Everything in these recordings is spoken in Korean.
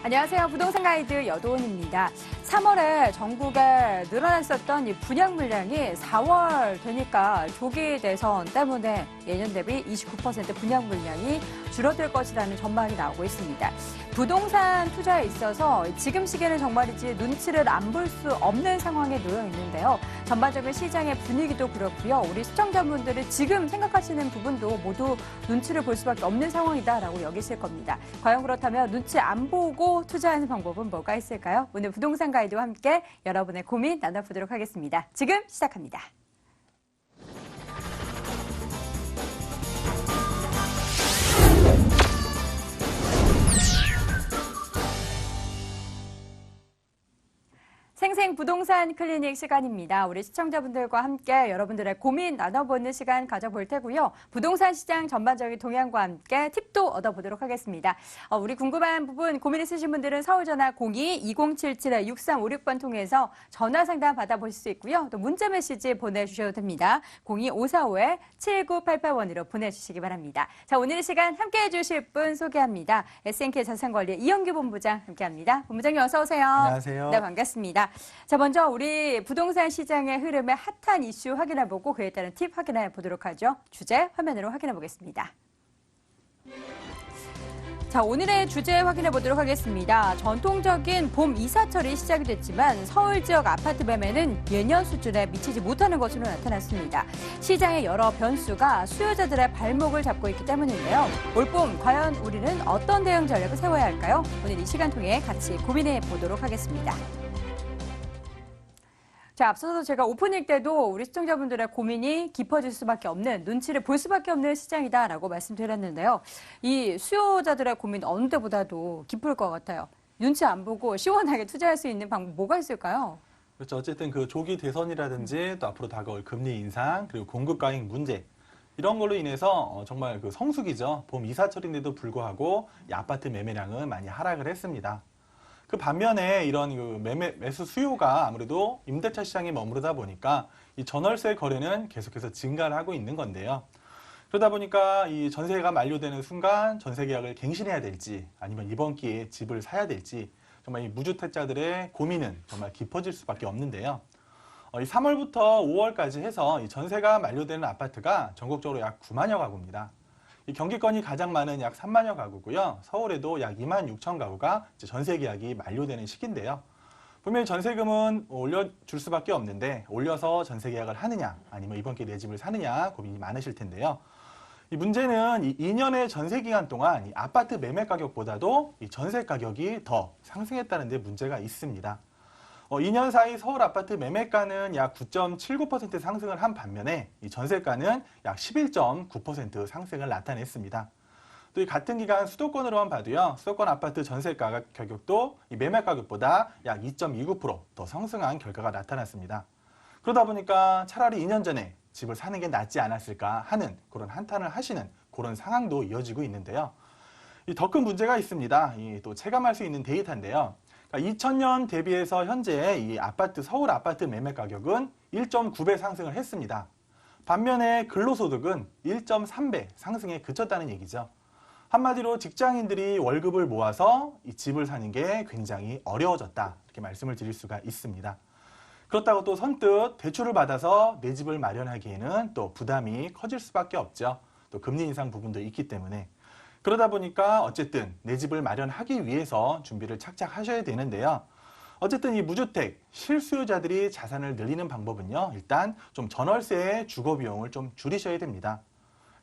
안녕하세요. 부동산 가이드 여도은입니다. 3월에 전국에 늘어났었던 이 분양 물량이 4월 되니까 조기 대선 때문에 예년 대비 29% 분양 물량이 줄어들 것이라는 전망이 나오고 있습니다. 부동산 투자에 있어서 지금 시기에는 정말이지 눈치를 안 볼 수 없는 상황에 놓여 있는데요. 전반적인 시장의 분위기도 그렇고요. 우리 시청자분들이 지금 생각하시는 부분도 모두 눈치를 볼 수밖에 없는 상황이다라고 여기실 겁니다. 과연 그렇다면 눈치 안 보고 투자하는 방법은 뭐가 있을까요? 오늘 부동산 가이드와 함께 여러분의 고민 나눠보도록 하겠습니다. 지금 시작합니다. 생생 부동산 클리닉 시간입니다. 우리 시청자분들과 함께 여러분들의 고민 나눠보는 시간 가져볼 테고요. 부동산 시장 전반적인 동향과 함께 팁도 얻어보도록 하겠습니다. 우리 궁금한 부분, 고민 있으신 분들은 서울전화 02-2077-6356번 통해서 전화 상담 받아보실 수 있고요. 또 문자 메시지 보내주셔도 됩니다. 02-545-79881으로 보내주시기 바랍니다. 자, 오늘 이 시간 함께해 주실 분 소개합니다. SNK 자산관리 이영규 본부장 함께합니다. 본부장님 어서 오세요. 안녕하세요. 네, 반갑습니다. 자, 먼저 우리 부동산 시장의 흐름의 핫한 이슈 확인해보고 그에 따른 팁 확인해 보도록 하죠. 주제 화면으로 확인해 보겠습니다. 자, 오늘의 주제 확인해 보도록 하겠습니다. 전통적인 봄 이사철이 시작이 됐지만 서울 지역 아파트 매매는 예년 수준에 미치지 못하는 것으로 나타났습니다. 시장의 여러 변수가 수요자들의 발목을 잡고 있기 때문인데요. 올봄 과연 우리는 어떤 대응 전략을 세워야 할까요? 오늘 이 시간 통해 같이 고민해 보도록 하겠습니다. 자, 앞서서 제가 오프닝 때도 우리 시청자분들의 고민이 깊어질 수밖에 없는, 눈치를 볼 수밖에 없는 시장이다라고 말씀드렸는데요. 이 수요자들의 고민 어느 때보다도 깊을 것 같아요. 눈치 안 보고 시원하게 투자할 수 있는 방법 뭐가 있을까요? 그렇죠. 어쨌든 그 조기 대선이라든지 또 앞으로 다가올 금리 인상 그리고 공급 과잉 문제 이런 걸로 인해서 정말 그 성수기죠. 봄 이사철인데도 불구하고 이 아파트 매매량은 많이 하락을 했습니다. 그 반면에 이런 그 매수 수요가 아무래도 임대차 시장에 머무르다 보니까 이 전월세 거래는 계속해서 증가를 하고 있는 건데요. 그러다 보니까 이 전세가 만료되는 순간 전세 계약을 갱신해야 될지 아니면 이번 기회에 집을 사야 될지 정말 이 무주택자들의 고민은 정말 깊어질 수밖에 없는데요. 이 3월부터 5월까지 해서 이 전세가 만료되는 아파트가 전국적으로 약 9만여 가구입니다. 이 경기권이 가장 많은 약 3만여 가구고요. 서울에도 약 2만 6천 가구가 이제 전세 계약이 만료되는 시기인데요. 분명히 전세금은 올려줄 수밖에 없는데 올려서 전세 계약을 하느냐 아니면 이번 기회에 내 집을 사느냐 고민이 많으실 텐데요. 이 문제는 이 2년의 전세 기간 동안 이 아파트 매매 가격보다도 이 전세 가격이 더 상승했다는 데 문제가 있습니다. 2년 사이 서울 아파트 매매가는 약 9.79% 상승을 한 반면에 이 전세가는 약 11.9% 상승을 나타냈습니다. 또 이 같은 기간 수도권으로만 봐도요. 수도권 아파트 전세 가격도 이 매매 가격보다 약 2.29% 더 상승한 결과가 나타났습니다. 그러다 보니까 차라리 2년 전에 집을 사는 게 낫지 않았을까 하는 그런 한탄을 하시는 그런 상황도 이어지고 있는데요. 더 큰 문제가 있습니다. 또 체감할 수 있는 데이터인데요. 2000년 대비해서 현재 이 아파트, 서울 아파트 매매 가격은 1.9배 상승을 했습니다. 반면에 근로소득은 1.3배 상승에 그쳤다는 얘기죠. 한마디로 직장인들이 월급을 모아서 이 집을 사는 게 굉장히 어려워졌다. 이렇게 말씀을 드릴 수가 있습니다. 그렇다고 또 선뜻 대출을 받아서 내 집을 마련하기에는 또 부담이 커질 수밖에 없죠. 또 금리 인상 부분도 있기 때문에. 그러다 보니까 어쨌든 내 집을 마련하기 위해서 준비를 착착 하셔야 되는데요. 어쨌든 이 무주택 실수요자들이 자산을 늘리는 방법은요. 일단 좀 전월세의 주거 비용을 좀 줄이셔야 됩니다.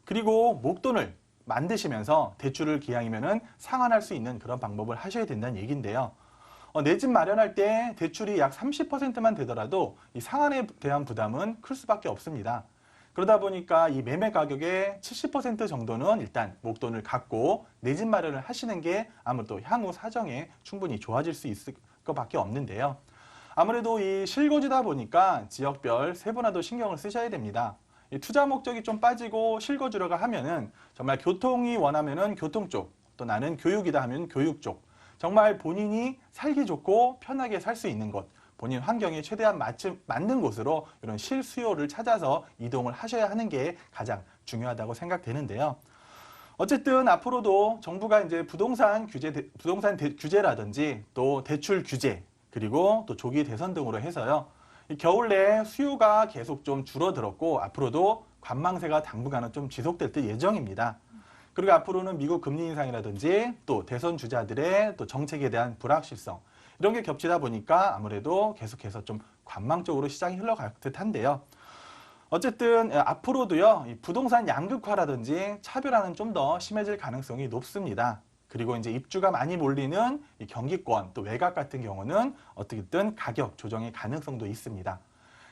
그리고 목돈을 만드시면서 대출을 기왕이면은 상환할 수 있는 그런 방법을 하셔야 된다는 얘기인데요. 내 집 마련할 때 대출이 약 30%만 되더라도 이 상환에 대한 부담은 클 수밖에 없습니다. 그러다 보니까 이 매매 가격의 70% 정도는 일단 목돈을 갖고 내 집 마련을 하시는 게 아무래도 향후 사정에 충분히 좋아질 수 있을 것밖에 없는데요. 아무래도 이 실거주다 보니까 지역별 세분화도 신경을 쓰셔야 됩니다. 이 투자 목적이 좀 빠지고 실거주려고 하면은 정말 교통이 원하면은 교통 쪽, 또 나는 교육이다 하면 교육 쪽, 정말 본인이 살기 좋고 편하게 살 수 있는 곳, 본인 환경에 최대한 맞는 곳으로 이런 실수요를 찾아서 이동을 하셔야 하는 게 가장 중요하다고 생각되는데요. 어쨌든 앞으로도 정부가 이제 부동산 규제라든지 또 대출 규제 그리고 또 조기 대선 등으로 해서요. 이 겨울 내에 수요가 계속 좀 줄어들었고 앞으로도 관망세가 당분간은 좀 지속될 예정입니다. 그리고 앞으로는 미국 금리 인상이라든지 또 대선 주자들의 또 정책에 대한 불확실성 이런 게 겹치다 보니까 아무래도 계속해서 좀 관망적으로 시장이 흘러갈 듯한데요. 어쨌든 앞으로도요, 이 부동산 양극화라든지 차별화는 좀 더 심해질 가능성이 높습니다. 그리고 이제 입주가 많이 몰리는 이 경기권 또 외곽 같은 경우는 어떻게든 가격 조정의 가능성도 있습니다.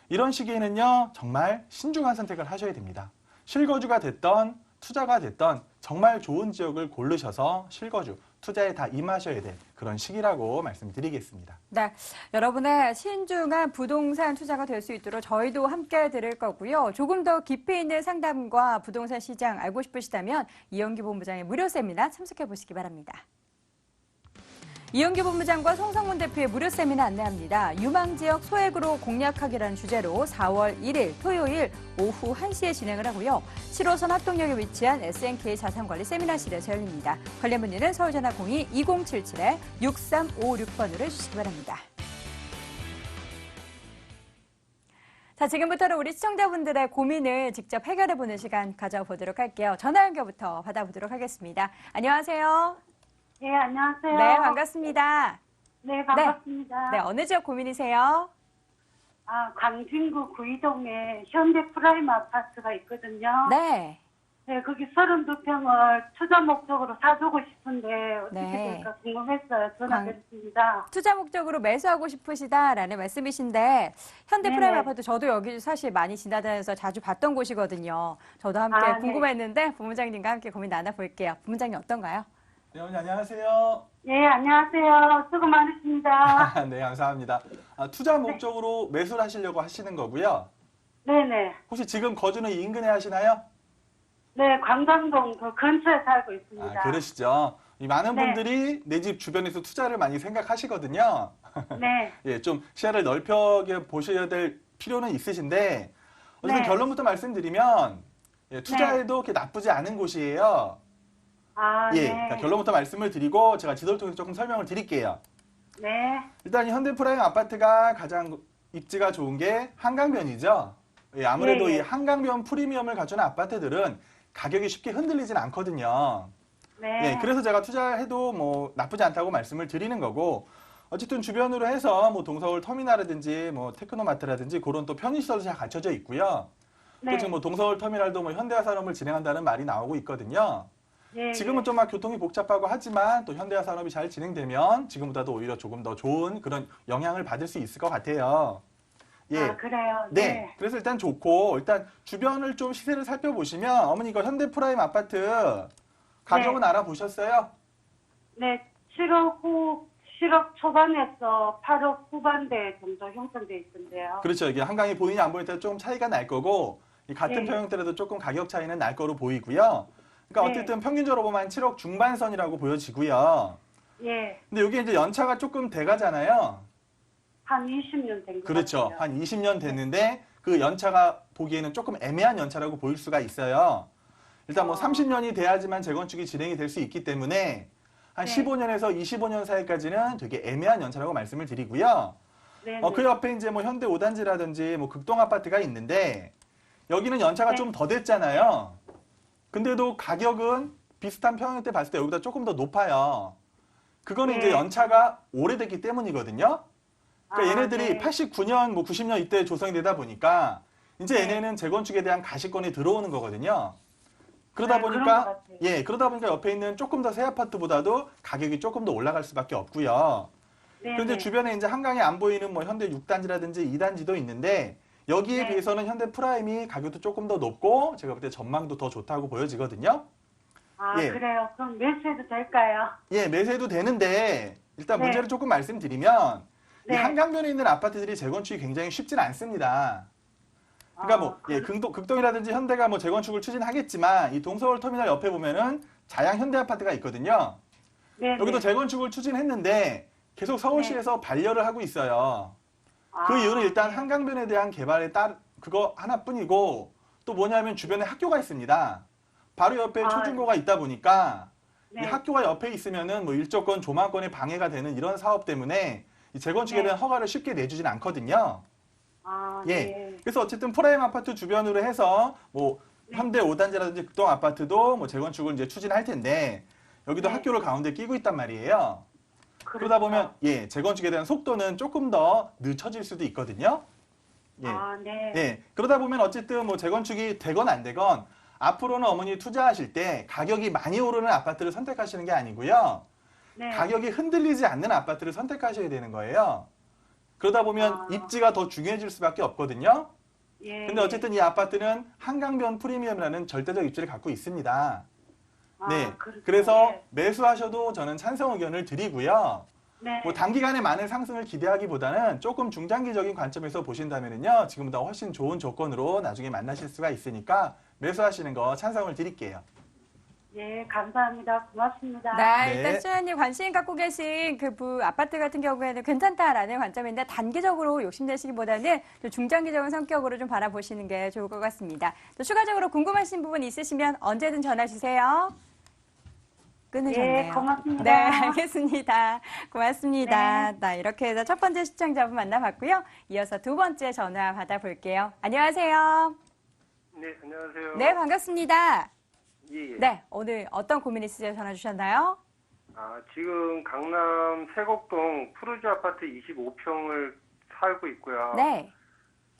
이런 시기에는요, 정말 신중한 선택을 하셔야 됩니다. 실거주가 됐던 투자가 됐던 정말 좋은 지역을 고르셔서 실거주, 투자에 다 임하셔야 될 그런 시기라고 말씀드리겠습니다. 네, 여러분의 신중한 부동산 투자가 될 수 있도록 저희도 함께 드릴 거고요. 조금 더 깊이 있는 상담과 부동산 시장 알고 싶으시다면 이영규 본부장의 무료 세미나 참석해 보시기 바랍니다. 이영규 본부장과 송성문 대표의 무료 세미나 안내합니다. 유망지역 소액으로 공략하기라는 주제로 4월 1일 토요일 오후 1시에 진행을 하고요. 7호선 합동역에 위치한 SNK 자산관리 세미나실에서 열립니다. 관련 문의는 서울전화 02-2077-6356번으로 해주시기 바랍니다. 자, 지금부터는 우리 시청자분들의 고민을 직접 해결해보는 시간 가져보도록 할게요. 전화 연결부터 받아보도록 하겠습니다. 안녕하세요. 네, 안녕하세요. 네, 반갑습니다. 네, 반갑습니다. 네, 어느 지역 고민이세요? 광진구 구이동에 현대 프라임 아파트가 있거든요. 네. 네, 거기 32평을 투자 목적으로 사주고 싶은데 어떻게 네. 될까 궁금했어요. 전화드렸습니다. 투자 목적으로 매수하고 싶으시다라는 말씀이신데 현대 네네. 프라임 아파트 저도 여기 사실 많이 지나다녀서 자주 봤던 곳이거든요. 저도 함께 네. 궁금했는데 부문장님과 함께 고민 나눠볼게요. 부문장님 어떤가요? 네, 어머니 안녕하세요. 네, 안녕하세요. 수고 많으십니다. 네, 감사합니다. 투자 목적으로 매수를 하시려고 하시는 거고요. 네네. 혹시 지금 거주는 이 인근에 하시나요? 네, 광장동 그 근처에 살고 있습니다. 그러시죠. 이 많은 네. 분들이 내 집 주변에서 투자를 많이 생각하시거든요. 네. 예, 좀 시야를 넓혀 보셔야 될 필요는 있으신데 어쨌든 네. 결론부터 말씀드리면 예, 투자해도 그렇게 나쁘지 않은 곳이에요. 예, 네. 그러니까 결론부터 말씀을 드리고 제가 지도를 통해서 조금 설명을 드릴게요. 네. 일단 이 현대프라임 아파트가 가장 입지가 좋은 게 한강변이죠. 예, 아무래도 예, 예. 이 한강변 프리미엄을 갖춘 아파트들은 가격이 쉽게 흔들리진 않거든요. 네. 예, 그래서 제가 투자해도 뭐 나쁘지 않다고 말씀을 드리는 거고, 어쨌든 주변으로 해서 뭐 동서울 터미널이라든지 뭐 테크노마트라든지 그런 또 편의시설도 잘 갖춰져 있고요. 또 네. 지금 뭐 동서울 터미널도 뭐 현대화 산업을 진행한다는 말이 나오고 있거든요. 예, 지금은 좀 막 교통이 복잡하고 하지만 또 현대화 산업이 잘 진행되면 지금보다도 오히려 조금 더 좋은 그런 영향을 받을 수 있을 것 같아요. 예. 그래요. 네. 그래서 일단 좋고, 일단 주변을 좀 시세를 살펴보시면, 어머니 이거 현대프라임 아파트 가격은 네. 알아보셨어요? 네, 7억 초반에서 8억 후반대 정도 형성돼 있던데요. 그렇죠. 이게 한강이 보이냐 안 보이냐 조금 차이가 날 거고, 이 같은 네. 평형대라도 조금 가격 차이는 날 거로 보이고요. 그러니까 네. 어쨌든 평균적으로 보면 한 7억 중반선이라고 보여지고요. 예, 근데 이게 이제 연차가 조금 돼가잖아요. 한 20년 된 것 그렇죠. 같아요. 한 20년 됐는데 그 연차가 보기에는 조금 애매한 연차라고 보일 수가 있어요. 일단 뭐 30년이 돼야지만 재건축이 진행이 될 수 있기 때문에 한 네. 15년에서 25년 사이까지는 되게 애매한 연차라고 말씀을 드리고요. 네, 그 옆에 이제 뭐 현대 5단지라든지 뭐 극동 아파트가 있는데 여기는 연차가 네. 좀 더 됐잖아요. 근데도 가격은 비슷한 평형대 봤을 때 여기보다 조금 더 높아요. 그거는 네. 이제 연차가 오래됐기 때문이거든요. 그러니까 얘네들이 네. 89년, 뭐 90년 이때 조성이 되다 보니까 이제 네. 얘네는 재건축에 대한 가시권이 들어오는 거거든요. 그러다 네, 그런 것 보니까 같아요. 그러다 보니까 옆에 있는 조금 더 새 아파트보다도 가격이 조금 더 올라갈 수밖에 없고요. 네, 그런데 네. 주변에 이제 한강에 안 보이는 뭐 현대 6단지라든지 2단지도 있는데 여기에 네. 비해서는 현대 프라임이 가격도 조금 더 높고 제가 볼 때 전망도 더 좋다고 보여지거든요. 예. 그래요. 그럼 매수해도 될까요? 예, 매수해도 되는데 일단 네. 문제를 조금 말씀드리면 이 네. 한강변에 있는 아파트들이 재건축이 굉장히 쉽진 않습니다. 그러니까 뭐 극동이라든지 현대가 뭐 재건축을 추진하겠지만 이 동서울 터미널 옆에 보면은 자양 현대 아파트가 있거든요. 네, 여기도 네. 재건축을 추진했는데 계속 서울시에서 반려를 하고 있어요. 그 이유는 일단 한강변에 대한 개발에 그거 하나뿐이고 또 뭐냐면 주변에 학교가 있습니다. 바로 옆에 아, 초중고가 있다 보니까 이 네. 학교가 옆에 있으면은 뭐 일조권, 조망권에 방해가 되는 이런 사업 때문에 이 재건축에 네. 대한 허가를 쉽게 내주진 않거든요. 아, 예. 네. 그래서 어쨌든 프라임 아파트 주변으로 해서 뭐 네. 현대 5단지라든지 극동 아파트도 뭐 재건축을 이제 추진할 텐데 여기도 네. 학교를 가운데 끼고 있단 말이에요. 그러다 그렇죠. 보면 예, 재건축에 대한 속도는 조금 더 늦춰질 수도 있거든요. 예. 아, 네. 예. 그러다 보면 어쨌든 뭐 재건축이 되건 안 되건 앞으로는 어머니 투자하실 때 가격이 많이 오르는 아파트를 선택하시는 게 아니고요. 네. 가격이 흔들리지 않는 아파트를 선택하셔야 되는 거예요. 그러다 보면 아. 입지가 더 중요해질 수밖에 없거든요. 예. 근데 어쨌든 이 아파트는 한강변 프리미엄이라는 절대적 입지를 갖고 있습니다. 아, 네. 그렇죠. 그래서 예. 매수하셔도 저는 찬성 의견을 드리고요. 네. 뭐 단기간에 많은 상승을 기대하기보다는 조금 중장기적인 관점에서 보신다면요. 지금보다 훨씬 좋은 조건으로 나중에 만나실 수가 있으니까 매수하시는 거 찬성을 드릴게요. 예, 감사합니다. 고맙습니다. 네, 네. 일단 수현님 관심 갖고 계신 그 아파트 같은 경우에는 괜찮다라는 관점인데 단기적으로 욕심내시기보다는 좀 중장기적인 성격으로 좀 바라보시는 게 좋을 것 같습니다. 또 추가적으로 궁금하신 부분 있으시면 언제든 전화 주세요. 끊으셨네요. 예, 고맙습니다. 네, 알겠습니다. 고맙습니다. 네. 나 이렇게 해서 첫 번째 시청자분 만나봤고요. 이어서 두 번째 전화 받아볼게요. 안녕하세요. 네, 안녕하세요. 네, 반갑습니다. 예, 예. 네, 오늘 어떤 고민 있으세요? 전화 주셨나요? 지금 강남 세곡동 푸르지 아파트 25평을 살고 있고요. 네.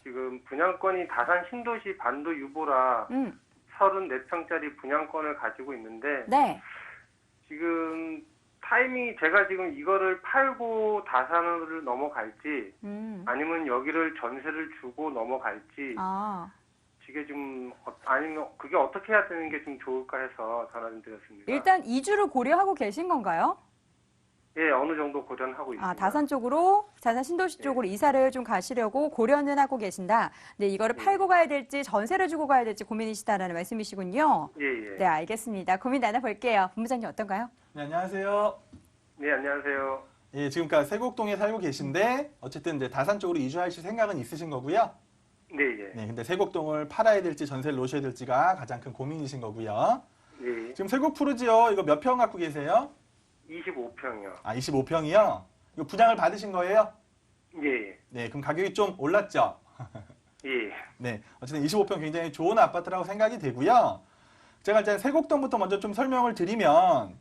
지금 분양권이 다산 신도시 반도 유보라 34평짜리 분양권을 가지고 있는데 네. 지금 타이밍이 제가 지금 이거를 팔고 다산으로 넘어갈지 아니면 여기를 전세를 주고 넘어갈지 아. 이게 좀 아니면 그게 어떻게 해야 되는 게 좀 좋을까 해서 전화 좀 드렸습니다. 일단 이주를 고려하고 계신 건가요? 예, 어느 정도 고려하고 있습니다. 아, 다산 쪽으로, 다산 신도시 쪽으로 이사를 좀 가시려고 고려는 하고 계신다. 근데 이거를 팔고 가야 될지 전세를 주고 가야 될지 고민이시다라는 말씀이시군요. 예, 예. 네, 알겠습니다. 고민 나눠볼게요. 본부장님 어떤가요? 네, 안녕하세요. 네, 안녕하세요. 예, 지금까지 세곡동에 살고 계신데 어쨌든 이제 다산 쪽으로 이주하실 생각은 있으신 거고요. 네, 예. 네, 근데 세곡동을 팔아야 될지 전세를 놓으셔야 될지가 가장 큰 고민이신 거고요. 네. 지금 세곡 푸르지요. 이거 몇 평 갖고 계세요? 25평이요. 아, 25평이요? 이거 분양을 받으신 거예요? 예, 네, 그럼 가격이 좀 올랐죠? 예. 네, 어쨌든 25평 굉장히 좋은 아파트라고 생각이 되고요. 제가 이제 세곡동부터 먼저 좀 설명을 드리면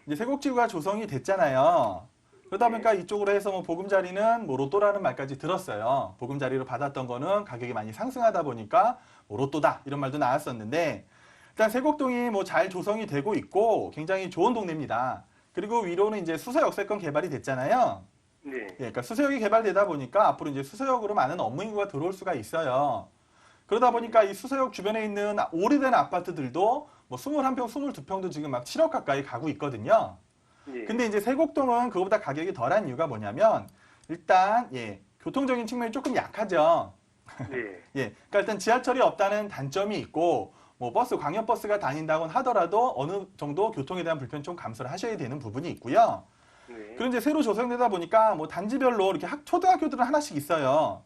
이제 세곡지구가 조성이 됐잖아요. 그러다 보니까 이쪽으로 해서 뭐 보금자리는 뭐 로또라는 말까지 들었어요. 보금자리로 받았던 거는 가격이 많이 상승하다 보니까 뭐 로또다 이런 말도 나왔었는데 일단 세곡동이 뭐 잘 조성이 되고 있고 굉장히 좋은 동네입니다. 그리고 위로는 이제 수서역세권 개발이 됐잖아요. 네. 예, 그러니까 수서역이 개발되다 보니까 앞으로 이제 수서역으로 많은 업무 인구가 들어올 수가 있어요. 그러다 보니까 이 수서역 주변에 있는 오래된 아파트들도 뭐 21평, 22평도 지금 막 7억 가까이 가고 있거든요. 예. 근데 이제 세곡동은 그거보다 가격이 덜한 이유가 뭐냐면 일단 예, 교통적인 측면이 조금 약하죠. 네. 예, 그러니까 일단 지하철이 없다는 단점이 있고 뭐 버스, 광역버스가 다닌다곤 하더라도 어느 정도 교통에 대한 불편이 좀 감수를 하셔야 되는 부분이 있고요. 네. 그리고 이제 새로 조성되다 보니까 뭐 단지별로 이렇게 초등학교들은 하나씩 있어요.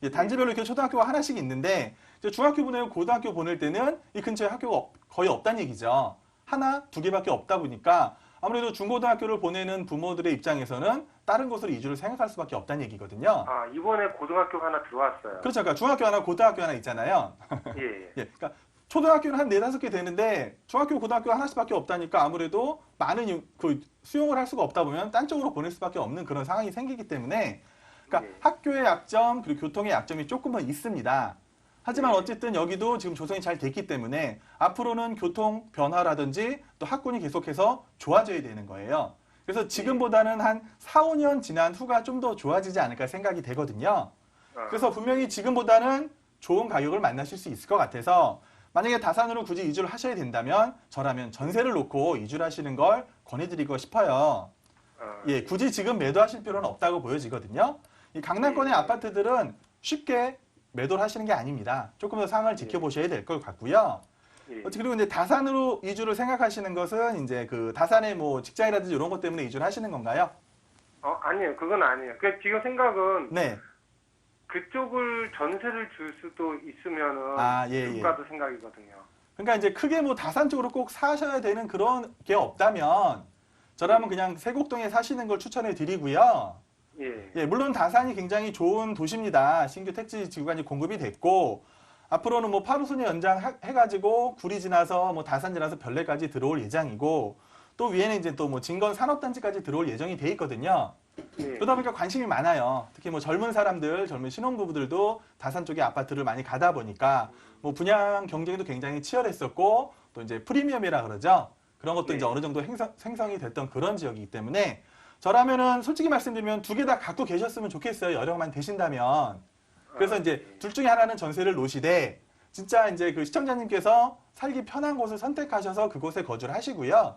예, 단지별로 이렇게 초등학교가 하나씩 있는데 이제 중학교 보내고 고등학교 보낼 때는 이 근처에 학교가 거의 없다는 얘기죠. 하나, 두 개밖에 없다 보니까 아무래도 중고등학교를 보내는 부모들의 입장에서는 다른 곳으로 이주를 생각할 수밖에 없다는 얘기거든요. 이번에 고등학교 하나 들어왔어요. 그렇죠. 그러니까 중학교 하나, 고등학교 하나 있잖아요. 예, 예. 예, 그러니까 초등학교는 한 4-5개 되는데 중학교, 고등학교 하나씩밖에 없다니까 아무래도 많은 그 수용을 할 수가 없다 보면 딴 쪽으로 보낼 수밖에 없는 그런 상황이 생기기 때문에 그러니까 네. 학교의 약점 그리고 교통의 약점이 조금은 있습니다. 하지만 네. 어쨌든 여기도 지금 조성이 잘 됐기 때문에 앞으로는 교통 변화라든지 또 학군이 계속해서 좋아져야 되는 거예요. 그래서 지금보다는 한 4-5년 지난 후가 좀 더 좋아지지 않을까 생각이 되거든요. 그래서 분명히 지금보다는 좋은 가격을 만나실 수 있을 것 같아서 만약에 다산으로 굳이 이주를 하셔야 된다면 저라면 전세를 놓고 이주를 하시는 걸 권해드리고 싶어요. 예, 굳이 지금 매도하실 필요는 없다고 보여지거든요. 이 강남권의 네. 아파트들은 쉽게 매도를 하시는 게 아닙니다. 조금 더 상황을 지켜보셔야 될 것 같고요. 예. 그리고 이제 다산으로 이주를 생각하시는 것은 이제 그 다산의 뭐 직장이라든지 이런 것 때문에 이주를 하시는 건가요? 아니에요. 그건 아니에요. 지금 생각은 네. 그쪽을 전세를 줄 수도 있으면은 예, 예. 줄까도 생각이거든요. 그러니까 이제 크게 뭐 다산 쪽으로 꼭 사셔야 되는 그런 게 없다면 저라면 그냥 세곡동에 사시는 걸 추천해 드리고요. 예. 예, 물론 다산이 굉장히 좋은 도시입니다. 신규 택지 지구간이 공급이 됐고 앞으로는 뭐 8호선이 연장해가지고 구리 지나서 뭐 다산 지나서 별내까지 들어올 예정이고 또 위에는 이제 또 뭐 진건 산업단지까지 들어올 예정이 돼 있거든요. 예. 그러다 보니까 관심이 많아요. 특히 뭐 젊은 사람들, 젊은 신혼부부들도 다산 쪽에 아파트를 많이 가다 보니까 뭐 분양 경쟁도 굉장히 치열했었고 또 이제 프리미엄이라 그러죠. 그런 것도 네. 이제 어느 정도 생성이 됐던 그런 지역이기 때문에 저라면은 솔직히 말씀드리면 두 개 다 갖고 계셨으면 좋겠어요. 여력만 되신다면. 그래서 이제 둘 중에 하나는 전세를 놓으시되 진짜 이제 그 시청자님께서 살기 편한 곳을 선택하셔서 그곳에 거주를 하시고요.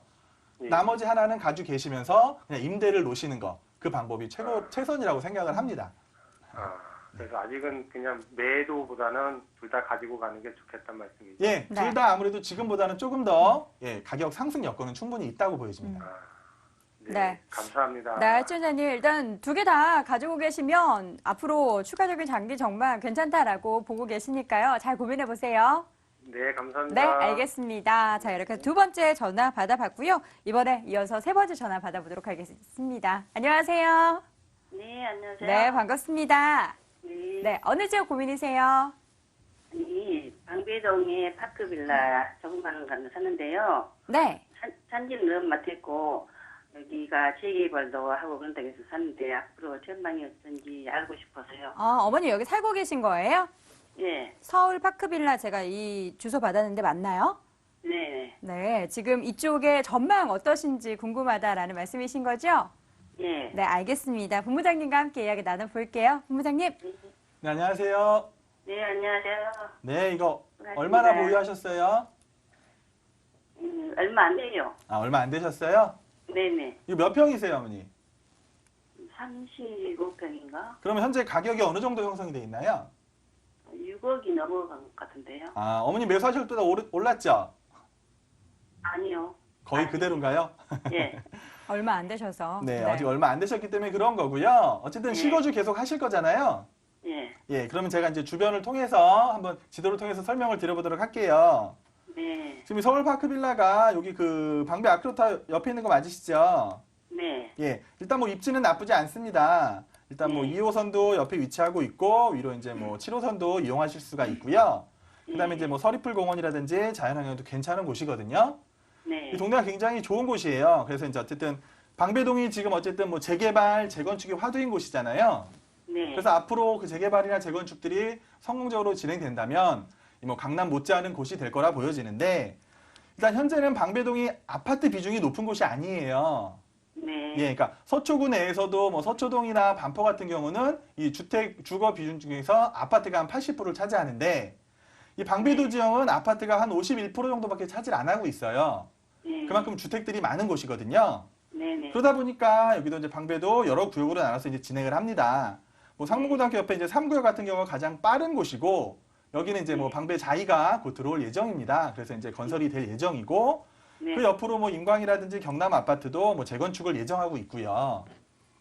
예. 나머지 하나는 가지고 계시면서 그냥 임대를 놓으시는 거. 그 방법이 최선이라고 생각을 합니다. 그래서 아직은 그냥 매도보다는 둘 다 가지고 가는 게 좋겠단 말씀이죠. 예, 네. 둘 다 아무래도 지금보다는 조금 더 가격 상승 여건은 충분히 있다고 보여집니다. 네. 감사합니다. 네, 시청자님 일단 두 개 다 가지고 계시면 앞으로 추가적인 장기 정말 괜찮다라고 보고 계시니까요. 잘 고민해 보세요. 네, 감사합니다. 네, 알겠습니다. 자, 이렇게 두 번째 전화 받아봤고요. 이번에 이어서 세 번째 전화 받아보도록 하겠습니다. 안녕하세요. 네, 안녕하세요. 네, 반갑습니다. 네. 네, 어느 지역 고민이세요? 아니, 방배동에 파크빌라 조금만 가면 사는데요. 네. 산지는 너무 맡았고, 여기가 재개발도 하고 그런다고 해서 사는데, 앞으로 전망이 어떤지 알고 싶어서요. 어머니 여기 살고 계신 거예요? 예, 서울 파크빌라 제가 이 주소 받았는데 맞나요? 네, 네, 지금 이쪽에 전망 어떠신지 궁금하다라는 말씀이신 거죠? 예. 네, 알겠습니다. 본부장님과 함께 이야기 나눠볼게요. 본부장님. 네, 안녕하세요. 네, 안녕하세요. 네, 이거 반갑습니다. 얼마나 보유하셨어요? 얼마 안 돼요. 아, 얼마 안 되셨어요? 네네. 이거 몇 평이세요, 어머니? 35평인가? 그러면 현재 가격이 어느 정도 형성이 돼 있나요? 6억이 넘어간 것 같은데요. 아, 어머니 매수하실 때보다 올랐죠? 아니요. 거의 그대로인가요? 예, 얼마 안 되셔서. 네, 아직 얼마 안 되셨기 때문에 그런 거고요. 어쨌든 네. 실거주 계속 하실 거잖아요. 예, 예, 그러면 제가 이제 주변을 통해서 한번 지도를 통해서 설명을 드려보도록 할게요. 네, 지금 서울 파크빌라가 여기 그 방배 아크로타 옆에 있는 거 맞으시죠? 네, 예, 일단 뭐 입지는 나쁘지 않습니다. 일단 뭐 네. 2호선도 옆에 위치하고 있고 위로 이제 뭐 7호선도 이용하실 수가 있고요. 그다음에 이제 뭐 서리풀 공원이라든지 자연환경도 괜찮은 곳이거든요. 네. 이 동네가 굉장히 좋은 곳이에요. 그래서 이제 어쨌든 방배동이 지금 어쨌든 뭐 재개발, 재건축이 화두인 곳이잖아요. 네. 그래서 앞으로 그 재개발이나 재건축들이 성공적으로 진행된다면 이 뭐 강남 못지않은 곳이 될 거라 보여지는데 일단 현재는 방배동이 아파트 비중이 높은 곳이 아니에요. 네. 예, 그러니까 서초구 내에서도 뭐 서초동이나 반포 같은 경우는 이 주거 비중 중에서 아파트가 한 80%를 차지하는데 이 방배도 지역은 아파트가 한 51% 정도밖에 차지를 안 하고 있어요. 네. 그만큼 주택들이 많은 곳이거든요. 네네. 그러다 보니까 여기도 이제 방배도 여러 구역으로 나눠서 이제 진행을 합니다. 뭐 상무고등학교 옆에 이제 3구역 같은 경우가 가장 빠른 곳이고 여기는 이제 뭐 방배 자이가 곧 들어올 예정입니다. 그래서 이제 건설이 될 예정이고 네. 그 옆으로 뭐 인광이라든지 경남 아파트도 뭐 재건축을 예정하고 있고요.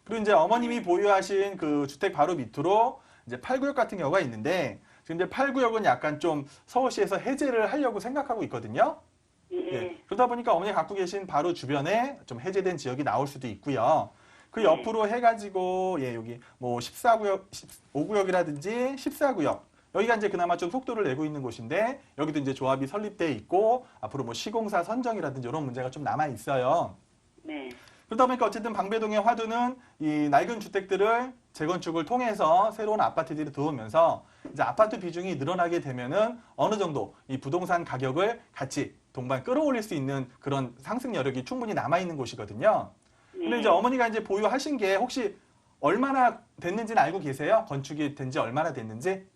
그리고 이제 어머님이 보유하신 그 주택 바로 밑으로 이제 8구역 같은 경우가 있는데 지금 이제 8구역은 약간 좀 서울시에서 해제를 하려고 생각하고 있거든요. 예. 예, 그러다 보니까 어머니 갖고 계신 바로 주변에 좀 해제된 지역이 나올 수도 있고요. 그 옆으로 해가지고 여기 뭐 14구역, 5구역이라든지 14구역 여기가 이제 그나마 좀 속도를 내고 있는 곳인데 여기도 이제 조합이 설립돼 있고 앞으로 뭐 시공사 선정이라든지 이런 문제가 좀 남아 있어요. 네. 그러다 보니까 어쨌든 방배동의 화두는 이 낡은 주택들을 재건축을 통해서 새로운 아파트들이 들어오면서 이제 아파트 비중이 늘어나게 되면은 어느 정도 이 부동산 가격을 같이 동반 끌어올릴 수 있는 그런 상승 여력이 충분히 남아 있는 곳이거든요. 근데 이제 어머니가 이제 보유하신 게 혹시 얼마나 됐는지는 알고 계세요? 건축이 된 지 얼마나 됐는지?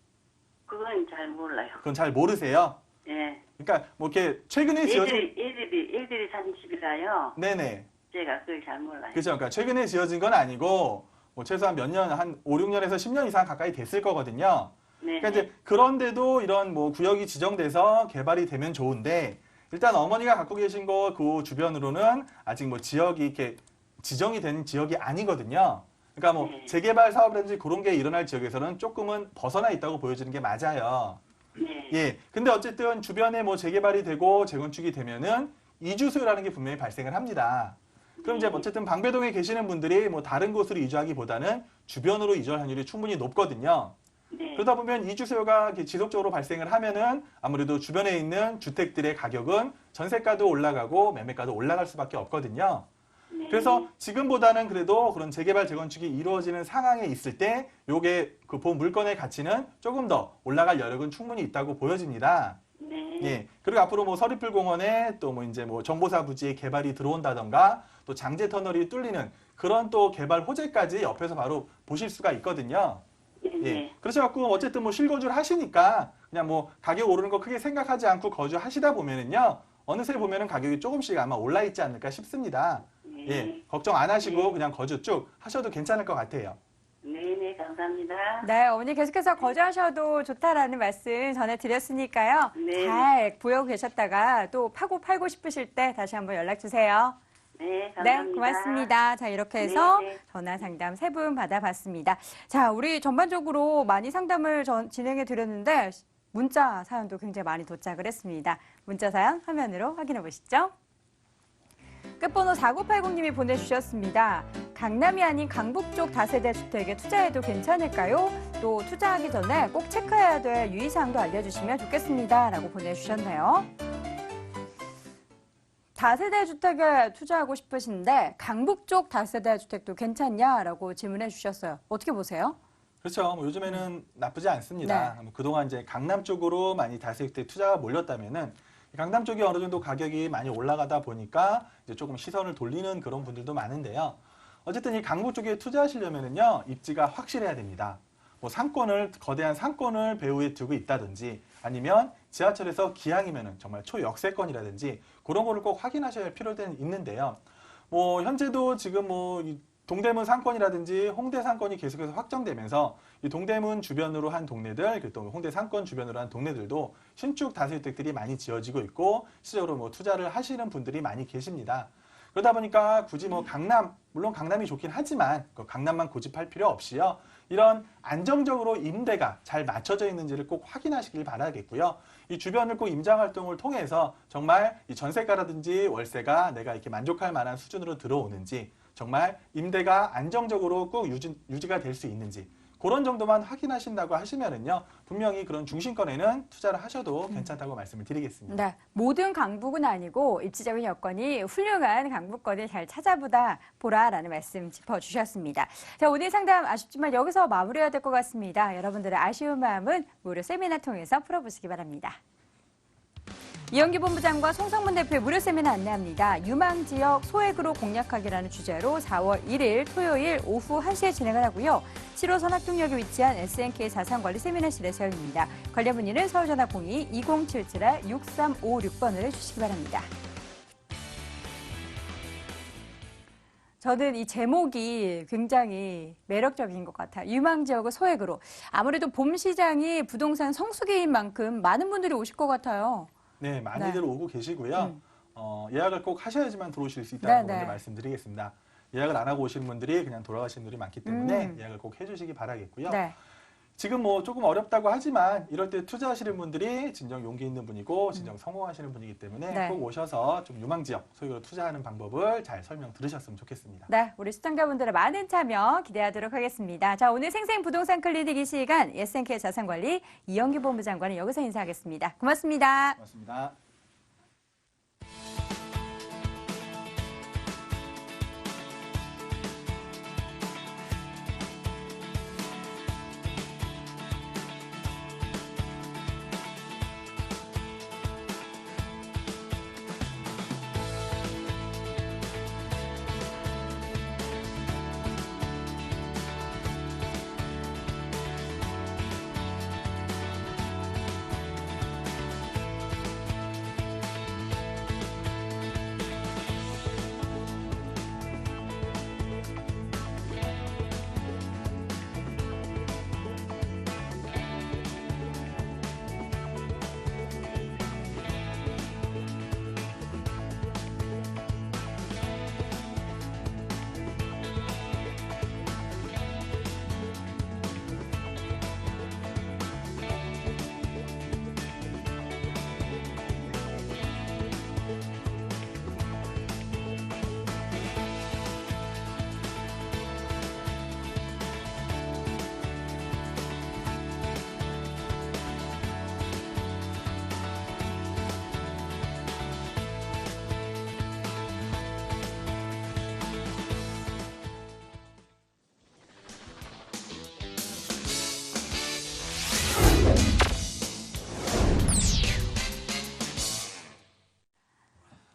그건 잘 몰라요. 그건 잘 모르세요. 예. 그러니까 뭐 이렇게 최근에 지어진 애들이 산 집이라요. 네네. 제가 그걸 잘 몰라요. 그렇죠. 그러니까 최근에 지어진 건 아니고 뭐 최소한 몇 년, 한 5, 6년에서 10년 이상 가까이 됐을 거거든요. 네. 그러니까 이제 그런데도 이런 뭐 구역이 지정돼서 개발이 되면 좋은데 일단 어머니가 갖고 계신 거 그 주변으로는 아직 뭐 지역이 이렇게 지정이 된 지역이 아니거든요. 그러니까 뭐 재개발 사업이라든지 그런 게 일어날 지역에서는 조금은 벗어나 있다고 보여지는 게 맞아요. 네. 예. 근데 어쨌든 주변에 뭐 재개발이 되고 재건축이 되면은 이주 수요라는 게 분명히 발생을 합니다. 그럼 이제 어쨌든 방배동에 계시는 분들이 뭐 다른 곳으로 이주하기보다는 주변으로 이주할 확률이 충분히 높거든요. 네. 그러다 보면 이주 수요가 이렇게 지속적으로 발생을 하면은 아무래도 주변에 있는 주택들의 가격은 전세가도 올라가고 매매가도 올라갈 수밖에 없거든요. 네. 그래서 지금보다는 그래도 그런 재개발 재건축이 이루어지는 상황에 있을 때 요게 그 본 물건의 가치는 조금 더 올라갈 여력은 충분히 있다고 보여집니다. 네. 예. 그리고 앞으로 뭐 서리풀 공원에 또 뭐 이제 뭐 정보사 부지에 개발이 들어온다던가 또 장제 터널이 뚫리는 그런 또 개발 호재까지 옆에서 바로 보실 수가 있거든요. 네. 예. 그렇셔갖고 어쨌든 뭐 실거주를 하시니까 그냥 뭐 가격 오르는 거 크게 생각하지 않고 거주하시다 보면은요. 어느새 보면은 가격이 조금씩 아마 올라 있지 않을까 싶습니다. 네. 예. 걱정 안 하시고 네. 그냥 거주 쭉 하셔도 괜찮을 것 같아요. 네, 감사합니다. 네, 어머니 계속해서 거주하셔도 좋다라는 말씀 전해드렸으니까요. 네. 잘 보고 계셨다가 또 팔고 싶으실 때 다시 한번 연락 주세요. 네, 감사합니다. 네, 고맙습니다. 자, 이렇게 해서 네, 네. 전화 상담 3분 받아봤습니다. 자, 우리 전반적으로 많이 상담을 진행해 드렸는데 문자 사연도 굉장히 많이 도착을 했습니다. 문자 사연 화면으로 확인해 보시죠. 끝번호 4980님이 보내주셨습니다. 강남이 아닌 강북 쪽 다세대 주택에 투자해도 괜찮을까요? 또 투자하기 전에 꼭 체크해야 될 유의사항도 알려주시면 좋겠습니다. 라고 보내주셨네요. 다세대 주택에 투자하고 싶으신데 강북 쪽 다세대 주택도 괜찮냐라고 질문해 주셨어요. 어떻게 보세요? 그렇죠. 뭐 요즘에는 나쁘지 않습니다. 뭐 그동안 이제 강남 쪽으로 많이 다세대 투자가 몰렸다면은 강남 쪽이 어느 정도 가격이 많이 올라가다 보니까 이제 조금 시선을 돌리는 그런 분들도 많은데요. 어쨌든 이 강북 쪽에 투자하시려면은요, 입지가 확실해야 됩니다. 뭐 상권을, 거대한 상권을 배후에 두고 있다든지 아니면 지하철에서 기왕이면은 정말 초역세권이라든지 그런 거를 꼭 확인하셔야 할 필요는 있는데요. 뭐 현재도 지금 뭐 동대문 상권이라든지 홍대 상권이 계속해서 확정되면서 이 동대문 주변으로 한 동네들, 그리고 또 홍대 상권 주변으로 한 동네들도 신축 다세대들이 많이 지어지고 있고 실제로 뭐 투자를 하시는 분들이 많이 계십니다. 그러다 보니까 굳이 뭐 강남, 물론 강남이 좋긴 하지만 그 강남만 고집할 필요 없이요. 이런 안정적으로 임대가 잘 맞춰져 있는지를 꼭 확인하시길 바라겠고요. 이 주변을 꼭 임장 활동을 통해서 정말 이 전세가라든지 월세가 내가 이렇게 만족할 만한 수준으로 들어오는지 정말 임대가 안정적으로 꼭 유지가 될 수 있는지 그런 정도만 확인하신다고 하시면은요 분명히 그런 중심권에는 투자를 하셔도 괜찮다고 말씀을 드리겠습니다. 네, 모든 강북은 아니고 입지적인 여건이 훌륭한 강북권을 잘 보라라는 말씀 짚어주셨습니다. 자, 오늘 상담 아쉽지만 여기서 마무리해야 될 것 같습니다. 여러분들의 아쉬운 마음은 무료 세미나 통해서 풀어보시기 바랍니다. 이영기 본부장과 송성문 대표의 무료 세미나 안내합니다. 유망지역 소액으로 공략하기라는 주제로 4월 1일 토요일 오후 1시에 진행을 하고요. 7호선 학동역에 위치한 SNK 자산관리 세미나실에서 열립니다. 관련 문의는 서울전화 02-2077-6356번을 해주시기 바랍니다. 저는 이 제목이 굉장히 매력적인 것 같아요. 유망지역을 소액으로. 아무래도 봄 시장이 부동산 성수기인 만큼 많은 분들이 오실 것 같아요. 네, 많이들 오고 계시고요. 예약을 꼭 하셔야지만 들어오실 수 있다고 먼저 말씀드리겠습니다. 예약을 안 하고 오시는 분들이 그냥 돌아가시는 분들이 많기 때문에 예약을 꼭 해주시기 바라겠고요. 네. 지금 뭐 조금 어렵다고 하지만 이럴 때 투자하시는 분들이 진정 용기 있는 분이고 진정 성공하시는 분이기 때문에 꼭 오셔서 좀 유망지역 소액으로 투자하는 방법을 잘 설명 들으셨으면 좋겠습니다. 네, 우리 시청자분들의 많은 참여 기대하도록 하겠습니다. 자, 오늘 생생부동산 클리닉 이 시간 SNK 자산관리 이영기 본부장과는 여기서 인사하겠습니다. 고맙습니다. 고맙습니다.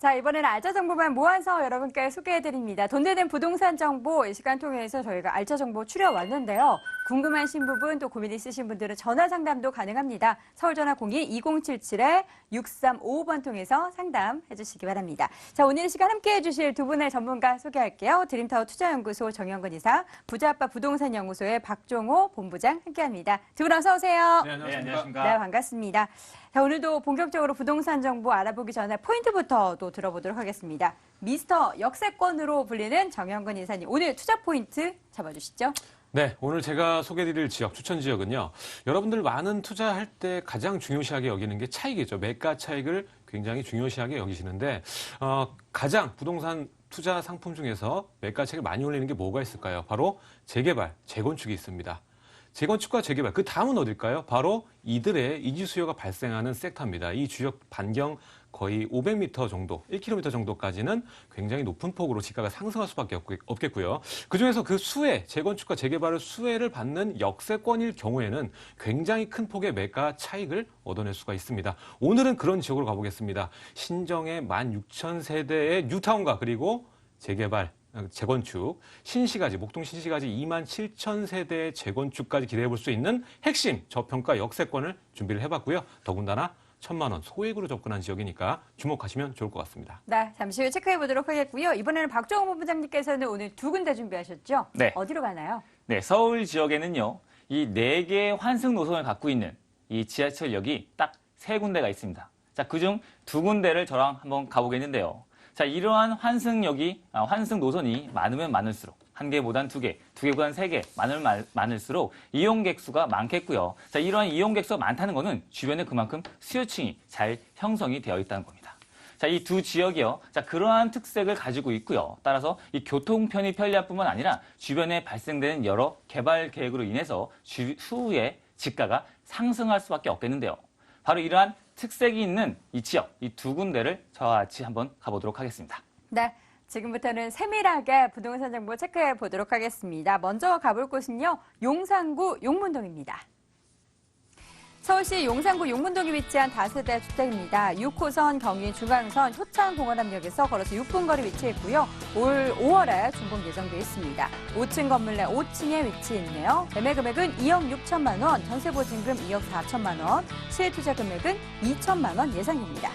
자, 이번에는 알짜 정보만 모아서 여러분께 소개해드립니다. 돈 되는 부동산 정보 이 시간 통해서 저희가 알짜 정보 추려왔는데요. 궁금하신 부분 또 고민 있으신 분들은 전화 상담도 가능합니다. 서울전화 02-2077-6355번 통해서 상담해 주시기 바랍니다. 자, 오늘 이 시간 함께해 주실 두 분의 전문가 소개할게요. 드림타워 투자연구소 정영근 이사, 부자아빠 부동산연구소의 박종호 본부장 함께합니다. 두 분 어서 오세요. 네, 안녕하십니까. 네, 반갑습니다. 자, 오늘도 본격적으로 부동산 정보 알아보기 전에 포인트부터 또 들어보도록 하겠습니다. 미스터 역세권으로 불리는 정영근 이사님, 오늘 투자 포인트 잡아주시죠. 네, 오늘 제가 소개드릴 지역, 추천 지역은요. 여러분들 많은 투자할 때 가장 중요시하게 여기는 게 차익이죠. 매가 차익을 굉장히 중요시하게 여기시는데 가장 부동산 투자 상품 중에서 매가 차익을 많이 올리는 게 뭐가 있을까요? 바로 재개발, 재건축이 있습니다. 재건축과 재개발, 그 다음은 어딜까요? 바로 이들의 이주 수요가 발생하는 섹터입니다. 이 지역 반경 거의 500m 정도, 1km 정도까지는 굉장히 높은 폭으로 지가가 상승할 수밖에 없겠고요. 그중에서 그 수혜, 재건축과 재개발의 수혜를 받는 역세권일 경우에는 굉장히 큰 폭의 매가 차익을 얻어낼 수가 있습니다. 오늘은 그런 지역으로 가보겠습니다. 신정의 16,000세대의 뉴타운과 그리고 재개발, 재건축, 신시가지, 목동 신시가지 27,000세대의 재건축까지 기대해 볼 수 있는 핵심 저평가 역세권을 준비를 해봤고요. 더군다나 1,000만 원 소액으로 접근한 지역이니까 주목하시면 좋을 것 같습니다. 네, 잠시 후에 체크해 보도록 하겠고요. 이번에는 박종호 본부장님께서는 오늘 두 군데 준비하셨죠? 네. 어디로 가나요? 네, 서울 지역에는요, 이 4개의 환승 노선을 갖고 있는 이 지하철역이 딱 3군데가 있습니다. 자, 그중 2군데를 저랑 한번 가보겠는데요. 자, 이러한 환승 노선이 많으면 많을수록, 1개보단 2개, 2개보단 3개, 많을수록 이용객 수가 많겠고요. 자, 이러한 이용객 수가 많다는 것은 주변에 그만큼 수요층이 잘 형성이 되어 있다는 겁니다. 자, 이 두 지역이요. 자, 그러한 특색을 가지고 있고요. 따라서 이 교통편이 편리할 뿐만 아니라 주변에 발생되는 여러 개발 계획으로 인해서 추후에 지가가 상승할 수밖에 없겠는데요. 바로 이러한 특색이 있는 이 지역, 이 2군데를 저와 같이 한번 가보도록 하겠습니다. 네, 지금부터는 세밀하게 부동산 정보 체크해 보도록 하겠습니다. 먼저 가볼 곳은요, 용산구 용문동입니다. 서울시 용산구 용문동에 위치한 다세대 주택입니다. 6호선 경의중앙선 효창공원암역에서 걸어서 6분 거리 위치해 있고요. 올 5월에 준공 예정돼 있습니다. 5층 건물 내 5층에 위치해 있네요. 매매 금액은 2억 6천만 원, 전세 보증금 2억 4천만 원, 실투자 금액은 2천만 원 예상입니다.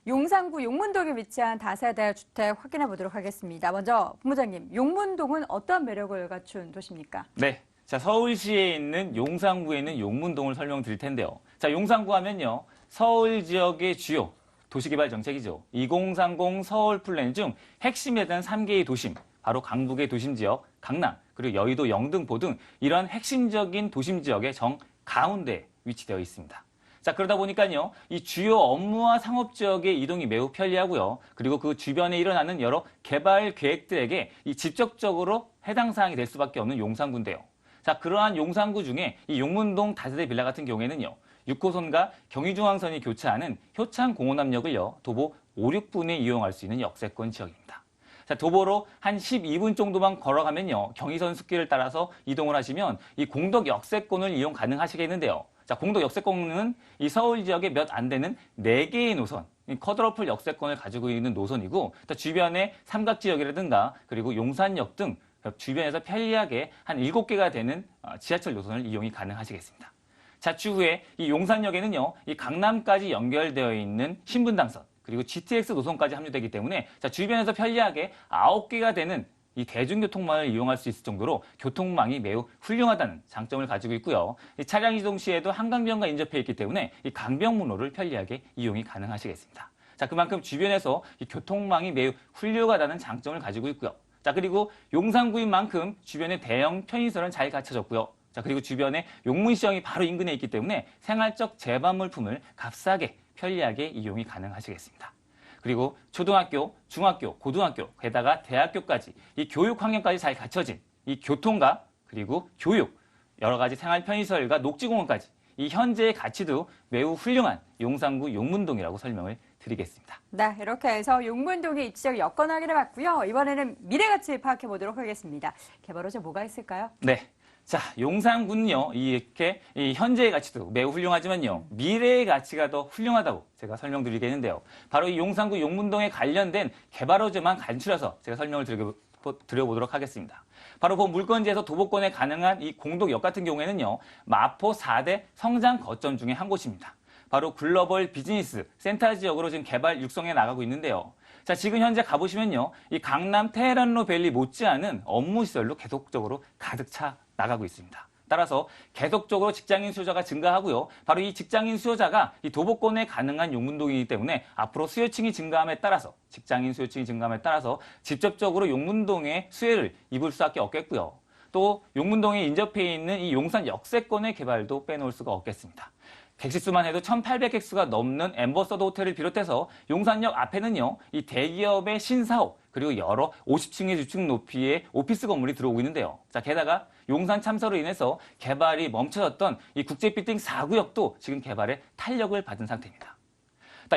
용산구 용문동에 위치한 다세대 주택 확인해 보도록 하겠습니다. 먼저 본부장님, 용문동은 어떤 매력을 갖춘 도시입니까? 네. 자, 서울시에 있는 용산구에 있는 용문동을 설명드릴 텐데요. 자, 용산구 하면요. 서울 지역의 주요 도시개발 정책이죠. 2030 서울 플랜 중 핵심에 대한 3개의 도심, 바로 강북의 도심 지역, 강남, 그리고 여의도, 영등포 등 이러한 핵심적인 도심 지역의 정 가운데에 위치되어 있습니다. 자, 그러다 보니까요, 이 주요 업무와 상업 지역의 이동이 매우 편리하고요. 그리고 그 주변에 일어나는 여러 개발 계획들에게 이 직접적으로 해당 사항이 될 수밖에 없는 용산구인데요. 자, 그러한 용산구 중에 이 용문동 다세대 빌라 같은 경우에는요, 6호선과 경의중앙선이 교차하는 효창공원암역을요, 도보 5, 6분에 이용할 수 있는 역세권 지역입니다. 자, 도보로 한 12분 정도만 걸어가면요, 경의선 숲길을 따라서 이동을 하시면 이 공덕 역세권을 이용 가능하시겠는데요. 자, 공덕 역세권은 이 서울 지역에 몇 안 되는 4개의 노선, 쿼드러플 역세권을 가지고 있는 노선이고, 또 주변에 삼각지역이라든가 그리고 용산역 등 주변에서 편리하게 한 7개가 되는 지하철 노선을 이용이 가능하시겠습니다. 자, 추후에 이 용산역에는요, 이 강남까지 연결되어 있는 신분당선, 그리고 GTX 노선까지 합류되기 때문에 자, 주변에서 편리하게 9개가 되는 이 대중교통망을 이용할 수 있을 정도로 교통망이 매우 훌륭하다는 장점을 가지고 있고요. 이 차량 이동 시에도 한강변과 인접해 있기 때문에 이 강변문로를 편리하게 이용이 가능하시겠습니다. 자, 그만큼 주변에서 이 교통망이 매우 훌륭하다는 장점을 가지고 있고요. 자, 그리고 용산구인 만큼 주변에 대형 편의시설은 잘 갖춰졌고요. 자, 그리고 주변에 용문시장이 바로 인근에 있기 때문에 생활적 제반물품을 값싸게 편리하게 이용이 가능하시겠습니다. 그리고 초등학교, 중학교, 고등학교, 게다가 대학교까지 이 교육 환경까지 잘 갖춰진 이 교통과 그리고 교육, 여러 가지 생활 편의시설과 녹지공원까지 이 현재의 가치도 매우 훌륭한 용산구 용문동이라고 설명을 드리겠습니다. 네, 이렇게 해서 용문동의 입지적 여건 확인해봤고요. 이번에는 미래가치 파악해보도록 하겠습니다. 개발 호재 뭐가 있을까요? 네. 자, 용산군요. 이렇게 이 현재의 가치도 매우 훌륭하지만요. 미래의 가치가 더 훌륭하다고 제가 설명드리겠는데요. 바로 이 용산구 용문동에 관련된 개발 호재만 간추려서 제가 설명을 드려보도록 하겠습니다. 바로 본 물건지에서 도보권에 가능한 이 공덕역 같은 경우에는요. 마포 4대 성장 거점 중에 한 곳입니다. 바로 글로벌 비즈니스 센터 지역으로 지금 개발 육성해 나가고 있는데요. 자, 지금 현재 가보시면요. 이 강남 테헤란로 밸리 못지않은 업무 시설로 계속적으로 가득 차 나가고 있습니다. 따라서 계속적으로 직장인 수요자가 증가하고요. 바로 이 직장인 수요자가 이 도보권에 가능한 용문동이기 때문에 앞으로 수요층이 증가함에 따라서 직장인 수요층이 증가함에 따라서 직접적으로 용문동의 수혜를 입을 수밖에 없겠고요. 또 용문동에 인접해 있는 이 용산 역세권의 개발도 빼놓을 수가 없겠습니다. 객실수만 해도 1,800객수가 넘는 엠버서더 호텔을 비롯해서 용산역 앞에는요, 이 대기업의 신사옥, 그리고 여러 50층의 주층 높이의 오피스 건물이 들어오고 있는데요. 자, 게다가 용산 참사로 인해서 개발이 멈춰졌던 이 국제빌딩 4구역도 지금 개발에 탄력을 받은 상태입니다.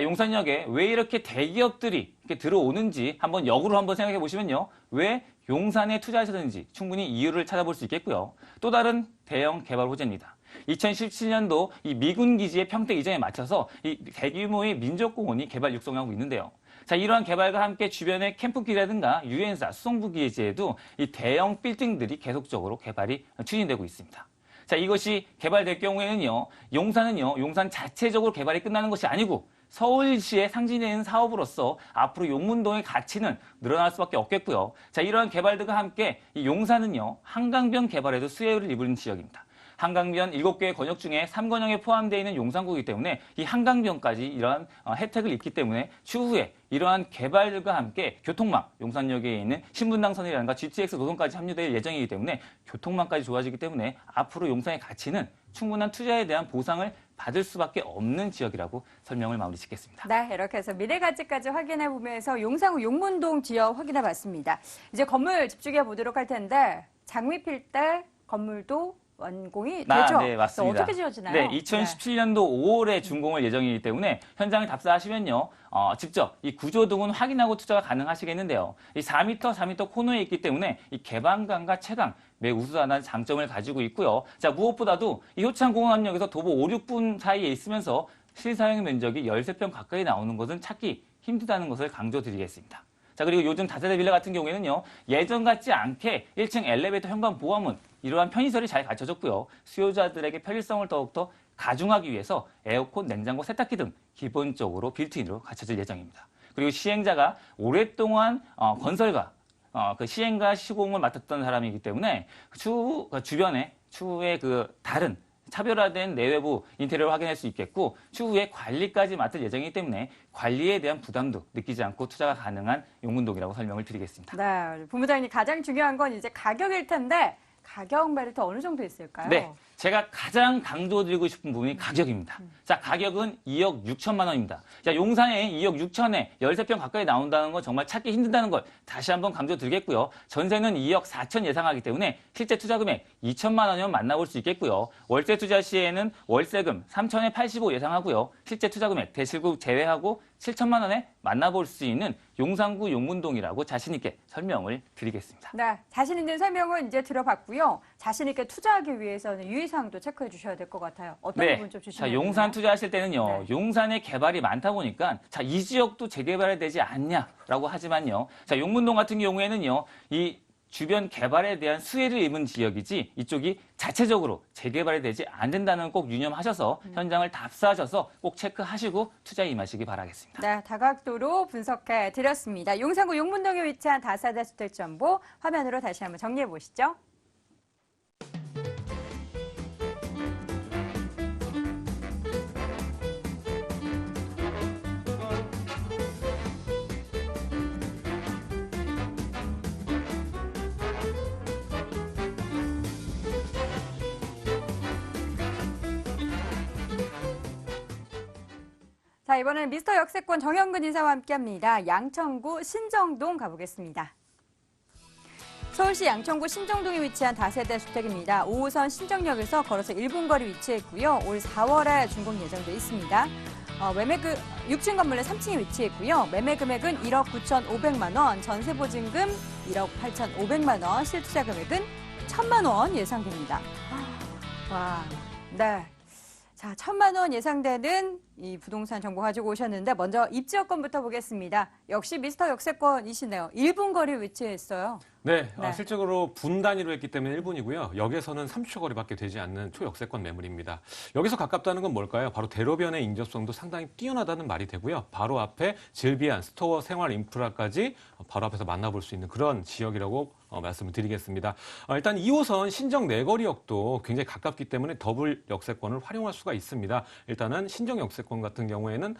용산역에 왜 이렇게 대기업들이 이렇게 들어오는지 역으로 한번 생각해 보시면요. 왜 용산에 투자하셨는지 충분히 이유를 찾아볼 수 있겠고요. 또 다른 대형 개발 호재입니다. 2017년도 이 미군 기지의 평택 이전에 맞춰서 이 대규모의 민족공원이 개발 육성하고 있는데요. 자, 이러한 개발과 함께 주변의 캠프기라든가 유엔사, 수송부 기지에도 이 대형 빌딩들이 계속적으로 개발이 추진되고 있습니다. 자, 이것이 개발될 경우에는요, 용산 자체적으로 개발이 끝나는 것이 아니고 서울시의 상징되는 사업으로서 앞으로 용문동의 가치는 늘어날 수밖에 없겠고요. 자, 이러한 개발들과 함께 이 용산은요, 한강변 개발에도 수혜를 입은 지역입니다. 한강변 7개의 권역 중에 3권역에 포함되어 있는 용산구이기 때문에 이 한강변까지 이러한 혜택을 입기 때문에 추후에 이러한 개발과 함께 교통망, 용산역에 있는 신분당선이라든가 GTX 노선까지 합류될 예정이기 때문에 교통망까지 좋아지기 때문에 앞으로 용산의 가치는 충분한 투자에 대한 보상을 받을 수밖에 없는 지역이라고 설명을 마무리 짓겠습니다. 네, 이렇게 해서 미래 가치까지 확인해 보면서 용산구 용문동 지역 확인해 봤습니다. 이제 건물 집중해 보도록 할 텐데 장미 필 때 건물도 완공이 되죠? 네, 맞습니다. 어떻게 지어지나요? 네, 2017년도 5월에 준공을 예정이기 때문에 현장을 답사하시면요. 직접 이 구조 등은 확인하고 투자가 가능하시겠는데요. 이 4m 코너에 있기 때문에 이 개방감과 채광 매우 우수한 장점을 가지고 있고요. 자, 무엇보다도 이 효창공원역에서 도보 5, 6분 사이에 있으면서 실사용 면적이 13평 가까이 나오는 것은 찾기 힘들다는 것을 강조드리겠습니다. 자, 그리고 요즘 다세대 빌라 같은 경우에는요, 예전 같지 않게 1층 엘리베이터 현관 보안문, 이러한 편의시설이 잘 갖춰졌고요. 수요자들에게 편리성을 더욱더 가중하기 위해서 에어컨, 냉장고, 세탁기 등 기본적으로 빌트인으로 갖춰질 예정입니다. 그리고 시행자가 오랫동안 건설과 그 시행과 시공을 맡았던 사람이기 때문에 주변에 추후에 다른 차별화된 내외부 인테리어를 확인할 수 있겠고 추후에 관리까지 맡을 예정이기 때문에 관리에 대한 부담도 느끼지 않고 투자가 가능한 용문동이라고 설명을 드리겠습니다. 네, 본부장님 가장 중요한 건 이제 가격일 텐데 가격 메리트 어느 정도 있을까요? 네, 제가 가장 강조드리고 싶은 부분이 가격입니다. 자, 가격은 2억 6천만 원입니다. 자, 용산에 2억 6천에 13평 가까이 나온다는 건 정말 찾기 힘들다는 걸 다시 한번 강조드리겠고요. 전세는 2억 4천 예상하기 때문에 실제 투자 금액 2천만 원이면 만나볼 수 있겠고요. 월세 투자 시에는 월세금 3천에 85 예상하고요. 실제 투자 금액 대출금 제외하고 7천만 원에 만나볼 수 있는 용산구 용문동이라고 자신 있게 설명을 드리겠습니다. 네, 자신 있는 설명은 이제 들어봤고요. 자신 있게 투자하기 위해서는 유의사항도 체크해 주셔야 될 것 같아요. 어떤 부분 좀 주시면 자, 용산 투자하실 때는요. 네. 용산의 개발이 많다 보니까 자, 이 지역도 재개발이 되지 않냐라고 하지만요. 자, 용문동 같은 경우에는요. 이 주변 개발에 대한 수혜를 입은 지역이지 이쪽이 자체적으로 재개발이 되지 않는다는 꼭 유념하셔서 현장을 답사하셔서 꼭 체크하시고 투자에 임하시기 바라겠습니다. 네, 다각도로 분석해 드렸습니다. 용산구 용문동에 위치한 다세대 주택 정보 화면으로 다시 한번 정리해 보시죠. 자, 이번엔 미스터 역세권 정현근 이사와 함께합니다. 양천구 신정동 가보겠습니다. 서울시 양천구 신정동에 위치한 다세대 주택입니다. 5호선 신정역에서 걸어서 1분 거리 위치해 있고요. 올 4월에 준공 예정돼 있습니다. 매매 6층 건물에 3층에 위치해 있고요. 매매 금액은 1억 9,500만 원, 전세 보증금 1억 8,500만 원, 실투자 금액은 1,000만 원 예상됩니다. 와, 네. 자, 1,000만 원 예상되는 이 부동산 정보 가지고 오셨는데 먼저 입지여건부터 보겠습니다. 역시 미스터 역세권이시네요. 1분 거리에 위치해 있어요. 네, 네. 실적으로 분 단위로 했기 때문에 1분이고요. 역에서는 3초 거리밖에 되지 않는 초역세권 매물입니다. 여기서 가깝다는 건 뭘까요? 바로 대로변의 인접성도 상당히 뛰어나다는 말이 되고요. 바로 앞에 질비한 스토어 생활 인프라까지 바로 앞에서 만나볼 수 있는 그런 지역이라고 말씀을 드리겠습니다. 일단 2호선 신정 내거리역도 굉장히 가깝기 때문에 더블 역세권을 활용할 수가 있습니다. 일단은 신정 역세권 같은 경우에는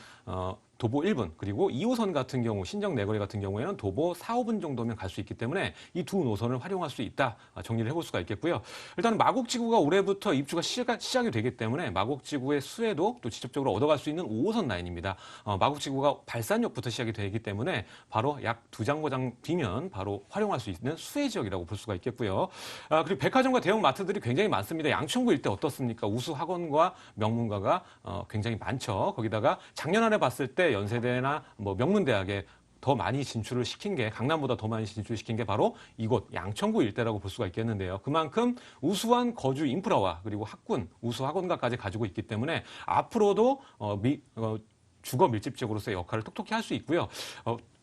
도보 1분, 그리고 2호선 같은 경우, 신정 내거리 같은 경우에는 도보 4, 5분 정도면 갈 수 있기 때문에 이 두 노선을 활용할 수 있다. 정리를 해볼 수가 있겠고요. 일단 마곡지구가 올해부터 입주가 시작이 되기 때문에 마곡지구의 수혜도 또 직접적으로 얻어갈 수 있는 5호선 라인입니다. 마곡지구가 발산역부터 시작이 되기 때문에 바로 약 2정거장 뒤면 바로 활용할 수 있는 수혜 지역이라고 볼 수가 있겠고요. 그리고 백화점과 대형 마트들이 굉장히 많습니다. 양천구 일대 어떻습니까? 우수 학원과 명문가가 굉장히 많죠. 거기다가 작년 안에 봤을 때 연세대나 뭐 명문대학에 더 많이 진출을 시킨 게, 강남보다 더 많이 진출시킨 게 바로 이곳 양천구 일대라고 볼 수가 있겠는데요. 그만큼 우수한 거주 인프라와 그리고 학군, 우수 학원가까지 가지고 있기 때문에 앞으로도 주거 밀집지역으로서의 역할을 톡톡히 할 수 있고요.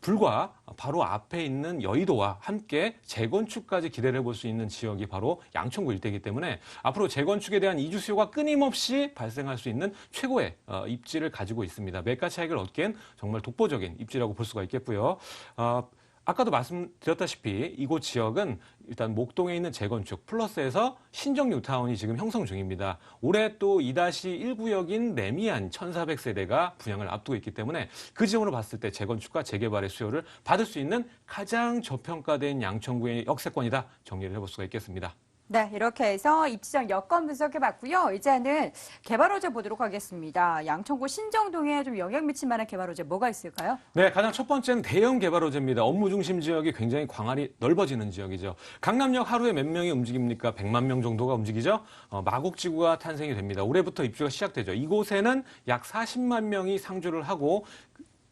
불과 바로 앞에 있는 여의도와 함께 재건축까지 기대를 해볼 수 있는 지역이 바로 양천구 일대이기 때문에 앞으로 재건축에 대한 이주 수요가 끊임없이 발생할 수 있는 최고의 입지를 가지고 있습니다. 매가 차익을 얻기엔 정말 독보적인 입지라고 볼 수가 있겠고요. 아까도 말씀드렸다시피 이곳 지역은 일단 목동에 있는 재건축 플러스해서 신정 뉴타운이 지금 형성 중입니다. 올해 또 2-1구역인 레미안 1,400세대가 분양을 앞두고 있기 때문에 그 지역으로 봤을 때 재건축과 재개발의 수요를 받을 수 있는 가장 저평가된 양천구의 역세권이다. 정리를 해볼 수가 있겠습니다. 네, 이렇게 해서 입지적 여건 분석해봤고요. 이제는 개발 호재 보도록 하겠습니다. 양천구 신정동에 좀 영향 미칠 만한 개발 호재 뭐가 있을까요? 네, 가장 첫 번째는 대형 개발 호재입니다. 업무 중심 지역이 굉장히 광활히 넓어지는 지역이죠. 강남역 하루에 몇 명이 움직입니까? 100만 명 정도가 움직이죠. 마곡지구가 탄생이 됩니다. 올해부터 입주가 시작되죠. 이곳에는 약 40만 명이 상주를 하고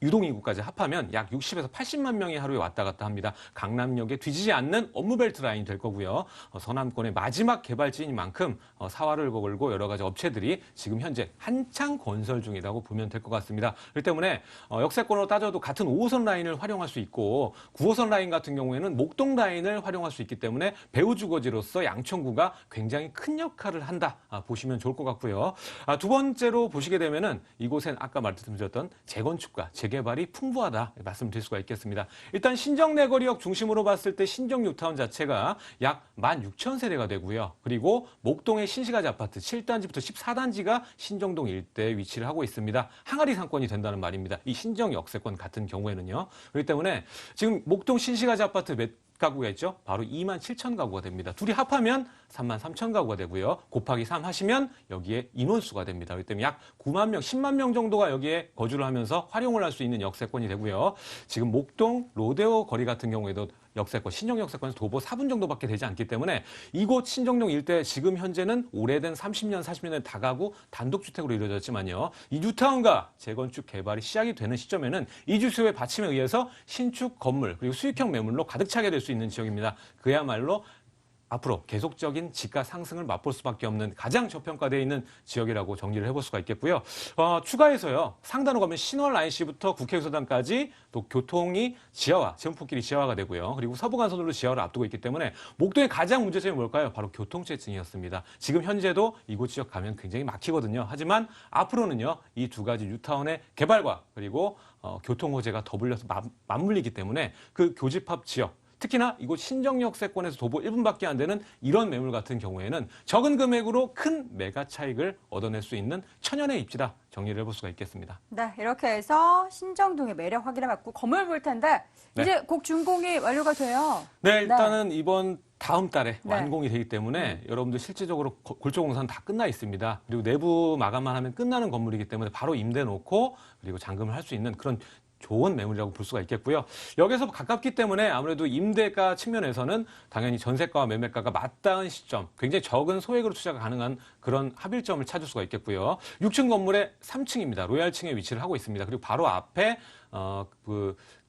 유동인구까지 합하면 약 60에서 80만 명이 하루에 왔다 갔다 합니다. 강남역에 뒤지지 않는 업무벨트 라인이 될 거고요. 서남권의 마지막 개발지인 만큼 사활을 걸고 여러 가지 업체들이 지금 현재 한창 건설 중이라고 보면 될 것 같습니다. 그렇기 때문에 역세권으로 따져도 같은 5호선 라인을 활용할 수 있고 9호선 라인 같은 경우에는 목동 라인을 활용할 수 있기 때문에 배후 주거지로서 양천구가 굉장히 큰 역할을 한다 보시면 좋을 것 같고요. 두 번째로 보시게 되면은 이곳엔 아까 말씀드렸던 재건축과 재개발이 풍부하다 말씀드릴 수가 있겠습니다. 일단 신정내거리역 중심으로 봤을 때 신정 뉴타운 자체가 약 16,000세대가 되고요. 그리고 목동의 신시가지 아파트 7단지부터 14단지가 신정동 일대에 위치를 하고 있습니다. 항아리 상권이 된다는 말입니다. 이 신정 역세권 같은 경우에는요. 그렇기 때문에 지금 목동 신시가지 아파트 몇 가구가 있죠? 바로 27,000 가구가 됩니다. 둘이 합하면 33,000 가구가 되고요. 곱하기 3 하시면 여기에 인원수가 됩니다. 그렇기 때문에 약 9만 명, 10만 명 정도가 여기에 거주를 하면서 활용을 할 수 있는 역세권이 되고요. 지금 목동 로데오 거리 같은 경우에도 역세권, 신정 역세권에서 도보 4분 정도밖에 되지 않기 때문에 이곳 신정동 일대 지금 현재는 오래된 30년, 40년의 다가구 단독주택으로 이루어졌지만요. 이 뉴타운과 재건축 개발이 시작이 되는 시점에는 이주 수요의 받침에 의해서 신축 건물 그리고 수익형 매물로 가득 차게 될 수 있는 지역입니다. 그야말로 앞으로 계속적인 지가 상승을 맛볼 수밖에 없는 가장 저평가되어 있는 지역이라고 정리를 해볼 수가 있겠고요. 추가해서요. 상단으로 가면 신월 IC부터 국회의사당까지 또 교통이 지하화, 제목길이 지하화가 되고요. 그리고 서부간선도로 지하화를 앞두고 있기 때문에 목동의 가장 문제점이 뭘까요? 바로 교통체증이었습니다. 지금 현재도 이곳 지역 가면 굉장히 막히거든요. 하지만 앞으로는요. 이 두 가지 뉴타운의 개발과 그리고 교통 호재가 더불려서 맞물리기 때문에 그 교집합 지역 특히나 이곳 신정역세권에서 도보 1분밖에 안 되는 이런 매물 같은 경우에는 적은 금액으로 큰 매가 차익을 얻어낼 수 있는 천연의 입지다 정리를 해볼 수가 있겠습니다. 네, 이렇게 해서 신정동의 매력 확인해봤고 건물 볼 텐데 이제 곧 준공이 완료가 돼요. 네, 일단은 이번 다음 달에 네. 완공이 되기 때문에 여러분들 실질적으로 골조공사는 다 끝나 있습니다. 그리고 내부 마감만 하면 끝나는 건물이기 때문에 바로 임대 놓고 그리고 잔금을 할 수 있는 그런 좋은 매물이라고 볼 수가 있겠고요. 여기서 가깝기 때문에 아무래도 임대가 측면에서는 당연히 전세가와 매매가가 맞닿은 시점, 굉장히 적은 소액으로 투자가 가능한 그런 합일점을 찾을 수가 있겠고요. 6층 건물의 3층입니다. 로얄층에 위치를 하고 있습니다. 그리고 바로 앞에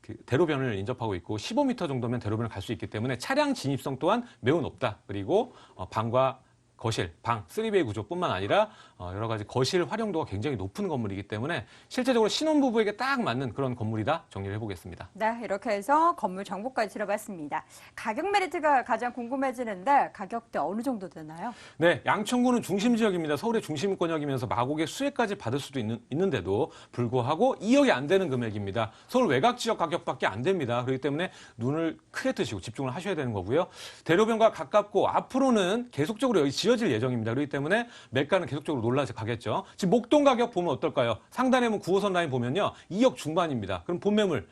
그 대로변을 인접하고 있고 15m 정도면 대로변을 갈 수 있기 때문에 차량 진입성 또한 매우 높다. 그리고 방과 거실, 방, 3베이 구조뿐만 아니라 여러 가지 거실 활용도가 굉장히 높은 건물이기 때문에 실제적으로 신혼부부에게 딱 맞는 그런 건물이다 정리를 해보겠습니다. 네, 이렇게 해서 건물 정보까지 들어봤습니다. 가격 메리트가 가장 궁금해지는데 가격대 어느 정도 되나요? 네, 양천구는 중심 지역입니다. 서울의 중심권역이면서 마곡의 수혜까지 받을 수도 있는데도 불구하고 2억이 안 되는 금액입니다. 서울 외곽 지역 가격밖에 안 됩니다. 그렇기 때문에 눈을 크게 뜨시고 집중을 하셔야 되는 거고요. 대로변과 가깝고 앞으로는 계속적으로 여기 지어질 예정입니다. 그렇기 때문에 매가는 계속적으로 올라가겠죠. 지금 목동 가격 보면 어떨까요? 상단에 보면 9호선 라인 보면요. 2억 중반입니다. 그럼 본 매물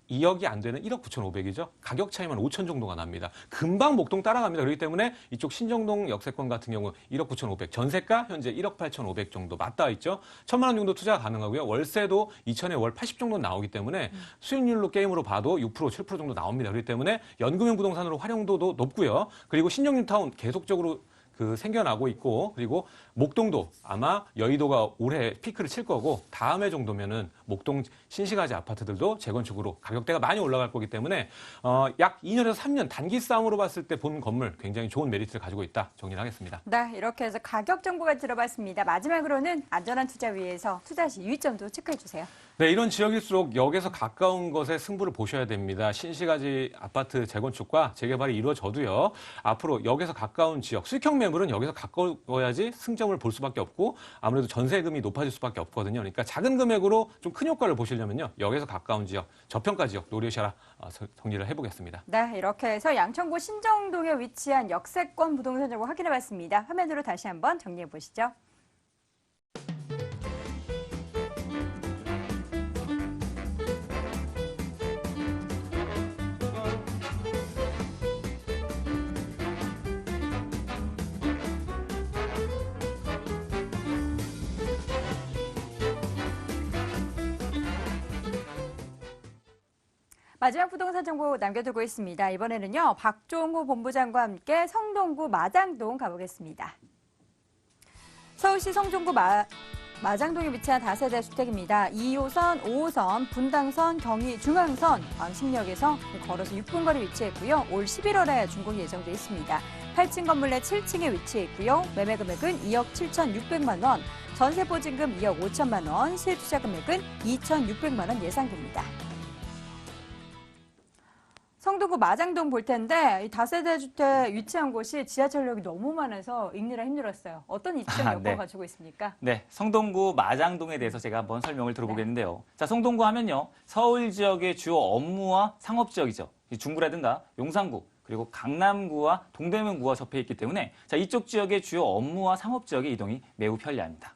2억이 안 되는 1억 9,500이죠. 가격 차이만 5천 정도가 납니다. 금방 목동 따라갑니다. 그렇기 때문에 이쪽 신정동 역세권 같은 경우 1억 9,500, 전세가 현재 1억 8,500 정도 맞닿아 있죠. 1,000만 원 정도 투자가 가능하고요. 월세도 2천에 월 80 정도 나오기 때문에 수익률로 게임으로 봐도 6%, 7% 정도 나옵니다. 그렇기 때문에 연금형 부동산으로 활용도도 높고요. 그리고 신정뉴타운 계속적으로 생겨나고 있고, 그리고 목동도 아마 여의도가 올해 피크를 칠 거고 다음 해 정도면은 목동 신시가지 아파트들도 재건축으로 가격대가 많이 올라갈 거기 때문에 약 2년에서 3년 단기 싸움으로 봤을 때 본 건물 굉장히 좋은 메리트를 가지고 있다 정리를 하겠습니다. 네, 이렇게 해서 가격 정보가 들어봤습니다. 마지막으로는 안전한 투자 위해서 투자 시 유의점도 체크해 주세요. 네, 이런 지역일수록 역에서 가까운 것에 승부를 보셔야 됩니다. 신시가지 아파트 재건축과 재개발이 이루어져도요. 앞으로 역에서 가까운 지역, 수익형 매물은 역에서 가까워야지 승점을 볼 수밖에 없고 아무래도 전세금이 높아질 수밖에 없거든요. 그러니까 작은 금액으로 좀 큰 효과를 보시려면요. 역에서 가까운 지역, 저평가 지역 노리셔라 정리를 해보겠습니다. 네, 이렇게 해서 양천구 신정동에 위치한 역세권 부동산 정보 확인해봤습니다. 화면으로 다시 한번 정리해 보시죠. 마지막 부동산 정보 남겨두고 있습니다. 이번에는요, 박종호 본부장과 함께 성동구 마장동 가보겠습니다. 서울시 성동구 마장동에 위치한 다세대 주택입니다. 2호선, 5호선, 분당선, 경의 중앙선, 왕십역에서 걸어서 6분 거리 위치해 있고요. 올 11월에 준공이 예정돼 있습니다. 8층 건물 내 7층에 위치해 있고요. 매매 금액은 2억 7,600만 원, 전세 보증금 2억 5천만 원, 실투자 금액은 2,600만 원 예상됩니다. 성동구 마장동 볼 텐데 이 다세대 주택 위치한 곳이 지하철역이 너무 많아서 읽느라 힘들었어요. 어떤 입지적 여건을 네. 가지고 있습니까? 네, 성동구 마장동에 대해서 제가 한번 설명을 들어보겠는데요. 자, 성동구 하면요, 서울 지역의 주요 업무와 상업 지역이죠. 중구라든가 용산구, 그리고 강남구와 동대문구와 접해 있기 때문에 자, 이쪽 지역의 주요 업무와 상업 지역의 이동이 매우 편리합니다.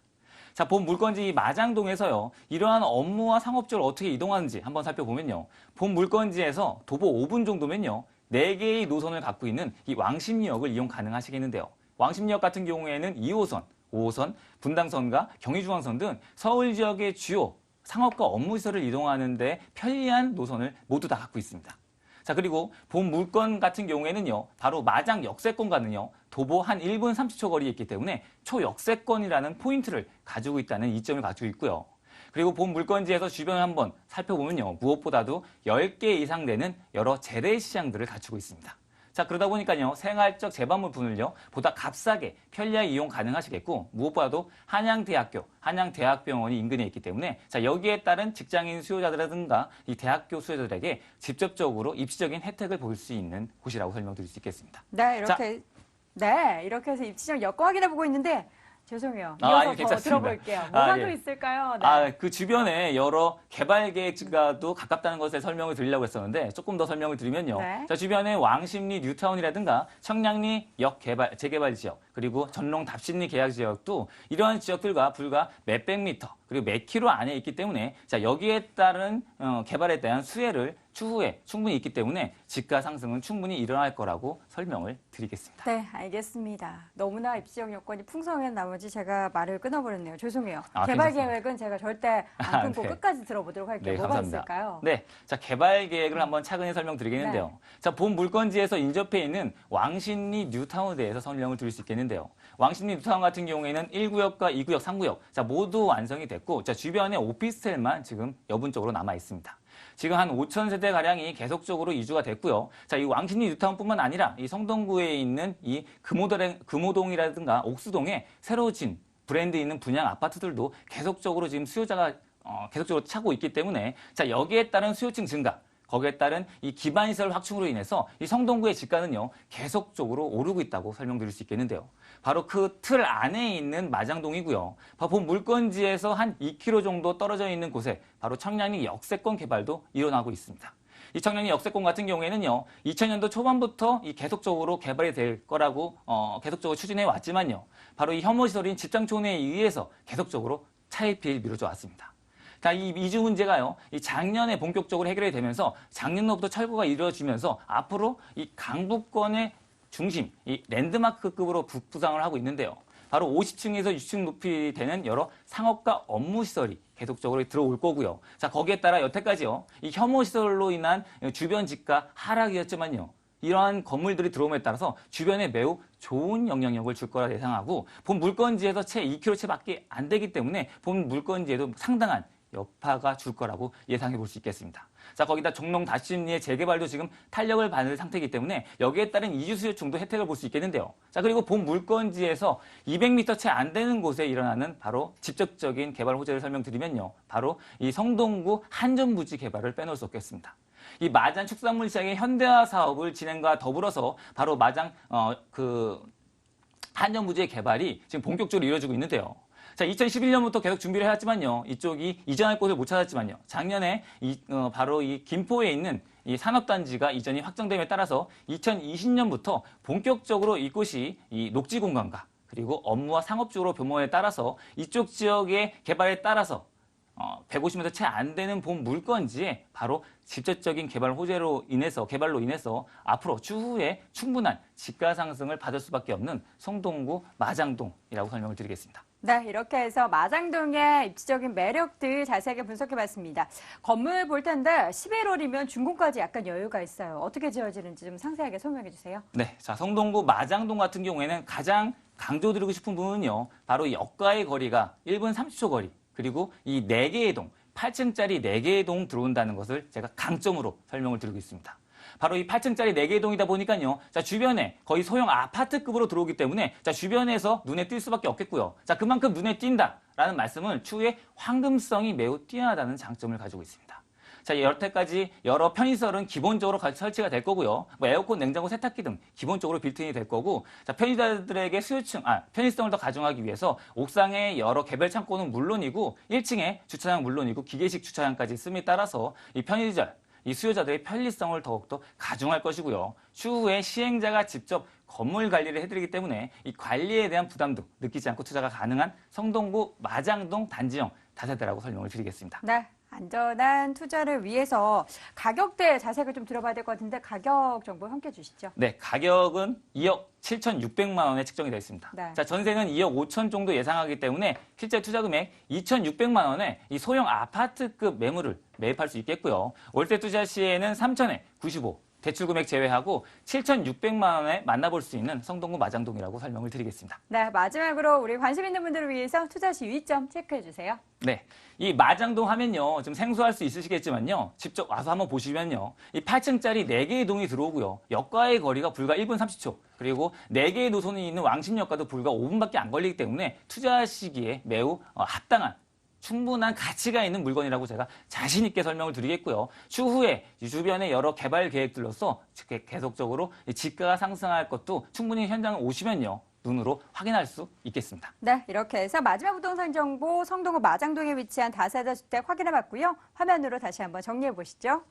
자, 본 물건지 이 마장동에서요, 이러한 업무와 상업 지역을 어떻게 이동하는지 한번 살펴보면요. 본 물건지에서 도보 5분 정도면요, 4개의 노선을 갖고 있는 이 왕십리역을 이용 가능하시겠는데요. 왕십리역 같은 경우에는 2호선, 5호선, 분당선과 경의중앙선 등 서울 지역의 주요 상업과 업무 시설을 이동하는 데 편리한 노선을 모두 다 갖고 있습니다. 자, 그리고 본 물건 같은 경우에는요, 바로 마장 역세권과는요, 도보 한 1분 30초 거리에 있기 때문에 초역세권이라는 포인트를 가지고 있다는 이점을 가지고 있고요. 그리고 본 물건지에서 주변을 한번 살펴보면요, 무엇보다도 10개 이상 되는 여러 재래시장들을 갖추고 있습니다. 자, 그러다 보니까요, 생활적 재반물분을요, 보다 값싸게 편리하게 이용 가능하시겠고, 무엇보다도 한양대학교, 한양대학병원이 인근에 있기 때문에, 자, 여기에 따른 직장인 수요자들이라든가 이 대학교 수요자들에게 직접적으로 입시적인 혜택을 볼 수 있는 곳이라고 설명드릴 수 있겠습니다. 네, 이렇게 해서 입지적 여건 확인해 보고 있는데 죄송해요. 아니, 이어서 더 괜찮습니다. 들어볼게요. 뭐가 또 예. 있을까요? 네. 그 주변에 여러 개발 계획과도 가깝다는 것에 설명을 드리려고 했었는데 조금 더 설명을 드리면요. 네. 자, 주변에 왕십리 뉴타운이라든가 청량리 역 개발, 재개발 지역, 그리고 전농 답십리 계약 지역도 이러한 지역들과 불과 몇백 미터, 그리고 몇 킬로 안에 있기 때문에 자, 여기에 따른 개발에 대한 수혜를 추후에 충분히 있기 때문에 집가 상승은 충분히 일어날 거라고 설명을 드리겠습니다. 네, 알겠습니다. 너무나 입지적 여건이 풍성한 나머지 제가 말을 끊어버렸네요. 죄송해요. 개발 괜찮습니다. 계획은 제가 절대 안 끊고 네. 끝까지 들어보도록 할게요. 네, 뭐가 감사합니다. 있을까요? 네, 자, 개발 계획을 한번 차근히 설명드리겠는데요. 네. 자, 본 물건지에서 인접해 있는 왕십리 뉴타운에 대해서 설명을 드릴 수 있겠는데요. 왕십리 뉴타운 같은 경우에는 1구역과 2구역, 3구역 자, 모두 완성이 됐고, 자, 주변에 오피스텔만 지금 여분적으로 남아 있습니다. 지금 한 5천 세대 가량이 계속적으로 이주가 됐고요. 자, 이 왕십리 뉴타운뿐만 아니라 이 성동구에 있는 이 금호동이라든가 옥수동에 새로 진 브랜드 있는 분양 아파트들도 계속적으로 지금 수요자가 계속적으로 차고 있기 때문에 자, 여기에 따른 수요층 증가, 거기에 따른 이 기반시설 확충으로 인해서 이 성동구의 집가는요, 계속적으로 오르고 있다고 설명드릴 수 있겠는데요. 바로 그 틀 안에 있는 마장동이고요. 본 물건지에서 한 2km 정도 떨어져 있는 곳에 바로 청량리 역세권 개발도 일어나고 있습니다. 이 청량리 역세권 같은 경우에는요, 2000년도 초반부터 이 계속적으로 개발이 될 거라고 계속적으로 추진해 왔지만요, 바로 이 혐오시설인 집장촌에 의해서 계속적으로 차일피일 미뤄져 왔습니다. 자, 이 이주 문제가요, 이 작년에 본격적으로 해결이 되면서 작년부터 철거가 이루어지면서 앞으로 이 강북권의 중심, 이 랜드마크급으로 부상을 하고 있는데요. 바로 50층에서 60층 높이 되는 여러 상업과 업무시설이 계속적으로 들어올 거고요. 자, 거기에 따라 여태까지요, 이 혐오시설로 인한 주변 집가 하락이었지만요, 이러한 건물들이 들어옴에 따라서 주변에 매우 좋은 영향력을 줄 거라 예상하고, 본 물건지에서 채 2km채밖에 안 되기 때문에 본 물건지에도 상당한 여파가 줄 거라고 예상해 볼 수 있겠습니다. 자, 거기다 종롱 다시림리의 재개발도 지금 탄력을 받는 상태이기 때문에 여기에 따른 이주 수요층도 혜택을 볼 수 있겠는데요. 자, 그리고 본 물건지에서 200m 채 안 되는 곳에 일어나는 바로 직접적인 개발 호재를 설명드리면요, 바로 이 성동구 한전부지 개발을 빼놓을 수 없겠습니다. 이 마장 축산물 시장의 현대화 사업을 진행과 더불어서 바로 마장 한전부지의 개발이 지금 본격적으로 이루어지고 있는데요. 자, 2011년부터 계속 준비를 해왔지만요, 이쪽이 이전할 곳을 못 찾았지만요, 작년에 바로 이 김포에 있는 이 산업단지가 이전이 확정됨에 따라서 2020년부터 본격적으로 이곳이 이 녹지 공간과 그리고 업무와 상업 쪽으로 변모에 따라서 이쪽 지역의 개발에 따라서 150m 채 안 되는 본 물건지에 바로 직접적인 개발로 인해서 앞으로 추후에 충분한 집가 상승을 받을 수밖에 없는 성동구 마장동이라고 설명을 드리겠습니다. 네, 이렇게 해서 마장동의 입지적인 매력들 자세하게 분석해봤습니다. 건물 볼 텐데 11월이면 준공까지 약간 여유가 있어요. 어떻게 지어지는지 좀 상세하게 설명해 주세요. 네, 자, 성동구 마장동 같은 경우에는 가장 강조드리고 싶은 부분은요, 바로 이 역과의 거리가 1분 30초 거리, 그리고 이 4개의 동, 8층짜리 4개의 동 들어온다는 것을 제가 강점으로 설명을 드리고 있습니다. 바로 이 8층짜리 4개의 동이다 보니까요, 자, 주변에 거의 소형 아파트급으로 들어오기 때문에 자, 주변에서 눈에 띌 수밖에 없겠고요. 자, 그만큼 눈에 띈다라는 말씀은 추후에 황금성이 매우 뛰어나다는 장점을 가지고 있습니다. 자, 여태까지 여러 편의시설은 기본적으로 설치가 될 거고요. 뭐 에어컨, 냉장고, 세탁기 등 기본적으로 빌트인이 될 거고, 자, 편의자들에게 편의성을 더 가중하기 위해서 옥상에 여러 개별 창고는 물론이고 1층에 주차장 물론이고 기계식 주차장까지 있음에 따라서 이 수요자들의 편리성을 더욱더 가중할 것이고요. 추후에 시행자가 직접 건물 관리를 해드리기 때문에 이 관리에 대한 부담도 느끼지 않고 투자가 가능한 성동구 마장동 단지형 다세대라고 설명을 드리겠습니다. 네. 안전한 투자를 위해서 가격대 자세하게 좀 들어봐야 될 것 같은데 가격 정보 함께 주시죠. 네, 가격은 2억 7,600만 원에 측정이 되어 있습니다. 네. 자, 전세는 2억 5천 정도 예상하기 때문에 실제 투자 금액 2,600만 원에 이 소형 아파트급 매물을 매입할 수 있겠고요. 월세 투자 시에는 3천에 95. 대출 금액 제외하고 7,600만 원에 만나볼 수 있는 성동구 마장동이라고 설명을 드리겠습니다. 네, 마지막으로 우리 관심 있는 분들을 위해서 투자 시 유의점 체크해 주세요. 네, 이 마장동 하면요, 좀 생소할 수 있으시겠지만요, 직접 와서 한번 보시면요, 이 8층짜리 4개의 동이 들어오고요, 역과의 거리가 불과 1분 30초, 그리고 4개의 노선이 있는 왕십역과도 불과 5분밖에 안 걸리기 때문에 투자하시기에 매우 합당한 충분한 가치가 있는 물건이라고 제가 자신 있게 설명을 드리겠고요. 추후에 주변의 여러 개발 계획들로서 계속적으로 집가가 상승할 것도 충분히 현장에 오시면요, 눈으로 확인할 수 있겠습니다. 네, 이렇게 해서 마지막 부동산 정보 성동구 마장동에 위치한 다세대 주택 확인해봤고요. 화면으로 다시 한번 정리해 보시죠.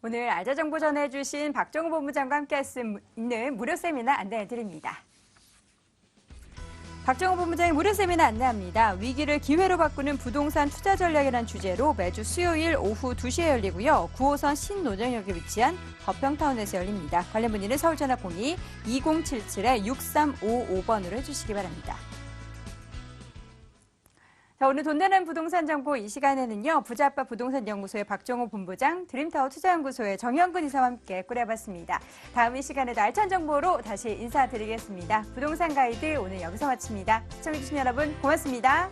오늘 알짜 정보 전해주신 박정우 본부장과 함께 할 수 있는 무료 세미나 안내해드립니다. 박정호 본부장의 무료 세미나 안내합니다. 위기를 기회로 바꾸는 부동산 투자 전략이라는 주제로 매주 수요일 오후 2시에 열리고요. 9호선 신노정역에 위치한 거평타운에서 열립니다. 관련 문의는 서울전화 02-2077-6355번으로 해주시기 바랍니다. 자, 오늘 돈 되는 부동산 정보 이 시간에는요. 부자아빠 부동산연구소의 박정호 본부장, 드림타워 투자연구소의 정현근 이사와 함께 꾸려봤습니다. 다음 이 시간에도 알찬 정보로 다시 인사드리겠습니다. 부동산 가이드 오늘 여기서 마칩니다. 시청해주신 여러분 고맙습니다.